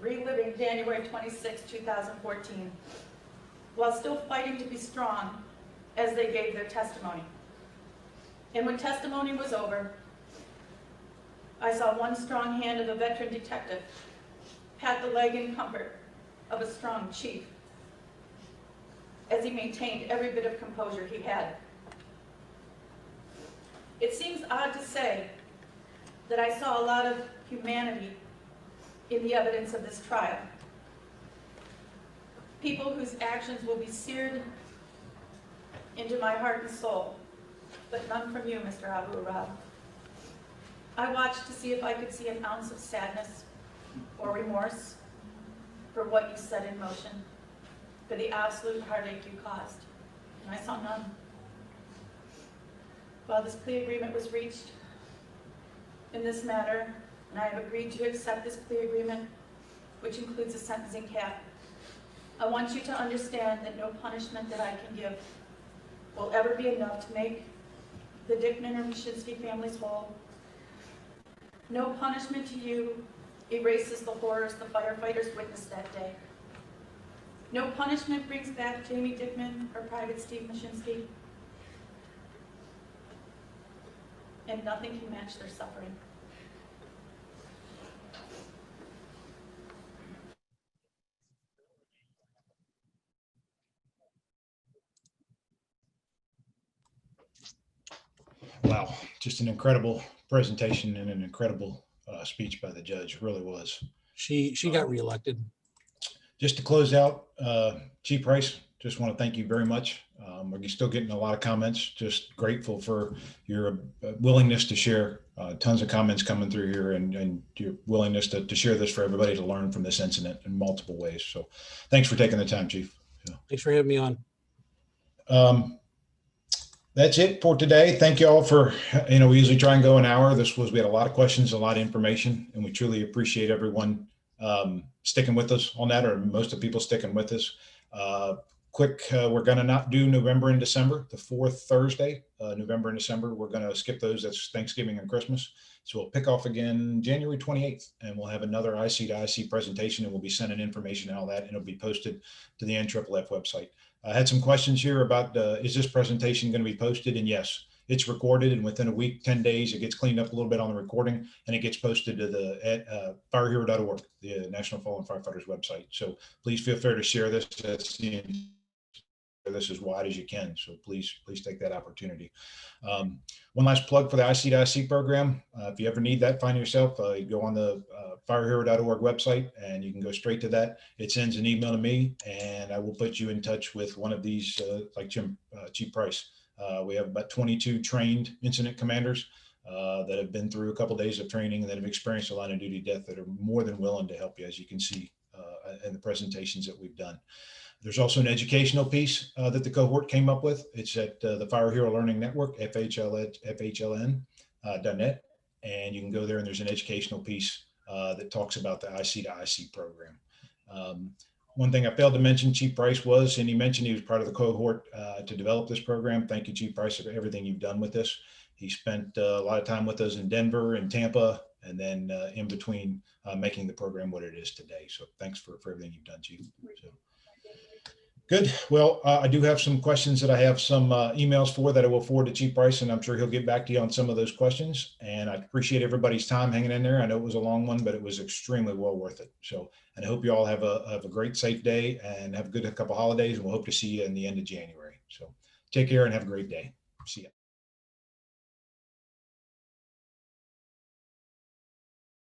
reliving January 26, 2014, while still fighting to be strong as they gave their testimony. And when testimony was over, I saw one strong hand of a veteran detective pat the leg and comfort of a strong chief as he maintained every bit of composure he had. It seems odd to say that I saw a lot of humanity in the evidence of this trial. People whose actions will be seared into my heart and soul, but none from you, Mr. Abu Arab. I watched to see if I could see an ounce of sadness or remorse for what you set in motion, for the absolute heartache you caused, and I saw none. While this plea agreement was reached in this matter, and I have agreed to accept this plea agreement, which includes a sentencing cap, I want you to understand that no punishment that I can give will ever be enough to make the Dickman or Machcinski families whole. No punishment to you erases the horrors the firefighters witnessed that day. No punishment brings back Jamie Dickman or Private Steve Machcinski. And nothing can match their suffering. Wow, just an incredible presentation and an incredible speech by the judge. It really was. She got reelected. Just to close out, Chief Price, just want to thank you very much. We're still getting a lot of comments. Just grateful for your willingness to share. Tons of comments coming through here, and your willingness to share this for everybody to learn from this incident in multiple ways. So thanks for taking the time, Chief. Thanks for having me on. That's it for today. Thank you all for, we usually try and go an hour. We had a lot of questions, a lot of information, and we truly appreciate everyone sticking with us on that, or most of the people sticking with us. We're going to not do November and December, the fourth Thursday, November and December. We're going to skip those. That's Thanksgiving and Christmas. So we'll pick off again January 28th, and we'll have another IC to IC presentation, and we'll be sending information and all that, and it'll be posted to the NFFF website. I had some questions here about, is this presentation going to be posted? And yes, it's recorded, and within a week, 10 days, it gets cleaned up a little bit on the recording, and it gets posted to the firehero.org, the National Fallen Firefighters website. So please feel free to share this. This as wide as you can. So please take that opportunity. One last plug for the IC to IC program. If you ever need that, find yourself, you go on the firehero.org website, and you can go straight to that. It sends an email to me, and I will put you in touch with one of these, like Chief Price. We have about 22 trained incident commanders that have been through a couple of days of training and that have experienced a line of duty death that are more than willing to help you, as you can see in the presentations that we've done. There's also an educational piece that the cohort came up with. It's at the Fire Hero Learning Network, FHLN.net. And you can go there, and there's an educational piece that talks about the IC to IC program. One thing I failed to mention, Chief Price was, and he mentioned he was part of the cohort to develop this program. Thank you, Chief Price, for everything you've done with this. He spent a lot of time with us in Denver and Tampa, and then in between making the program what it is today. So thanks for everything you've done, Chief. So. Good. Well, I do have some questions that I have some emails for that I will forward to Chief Price, and I'm sure he'll get back to you on some of those questions. And I appreciate everybody's time hanging in there. I know it was a long one, but it was extremely well worth it. So, and I hope you all have a great, safe day and have a good couple holidays, and we'll hope to see you in the end of January. So take care and have a great day. See ya.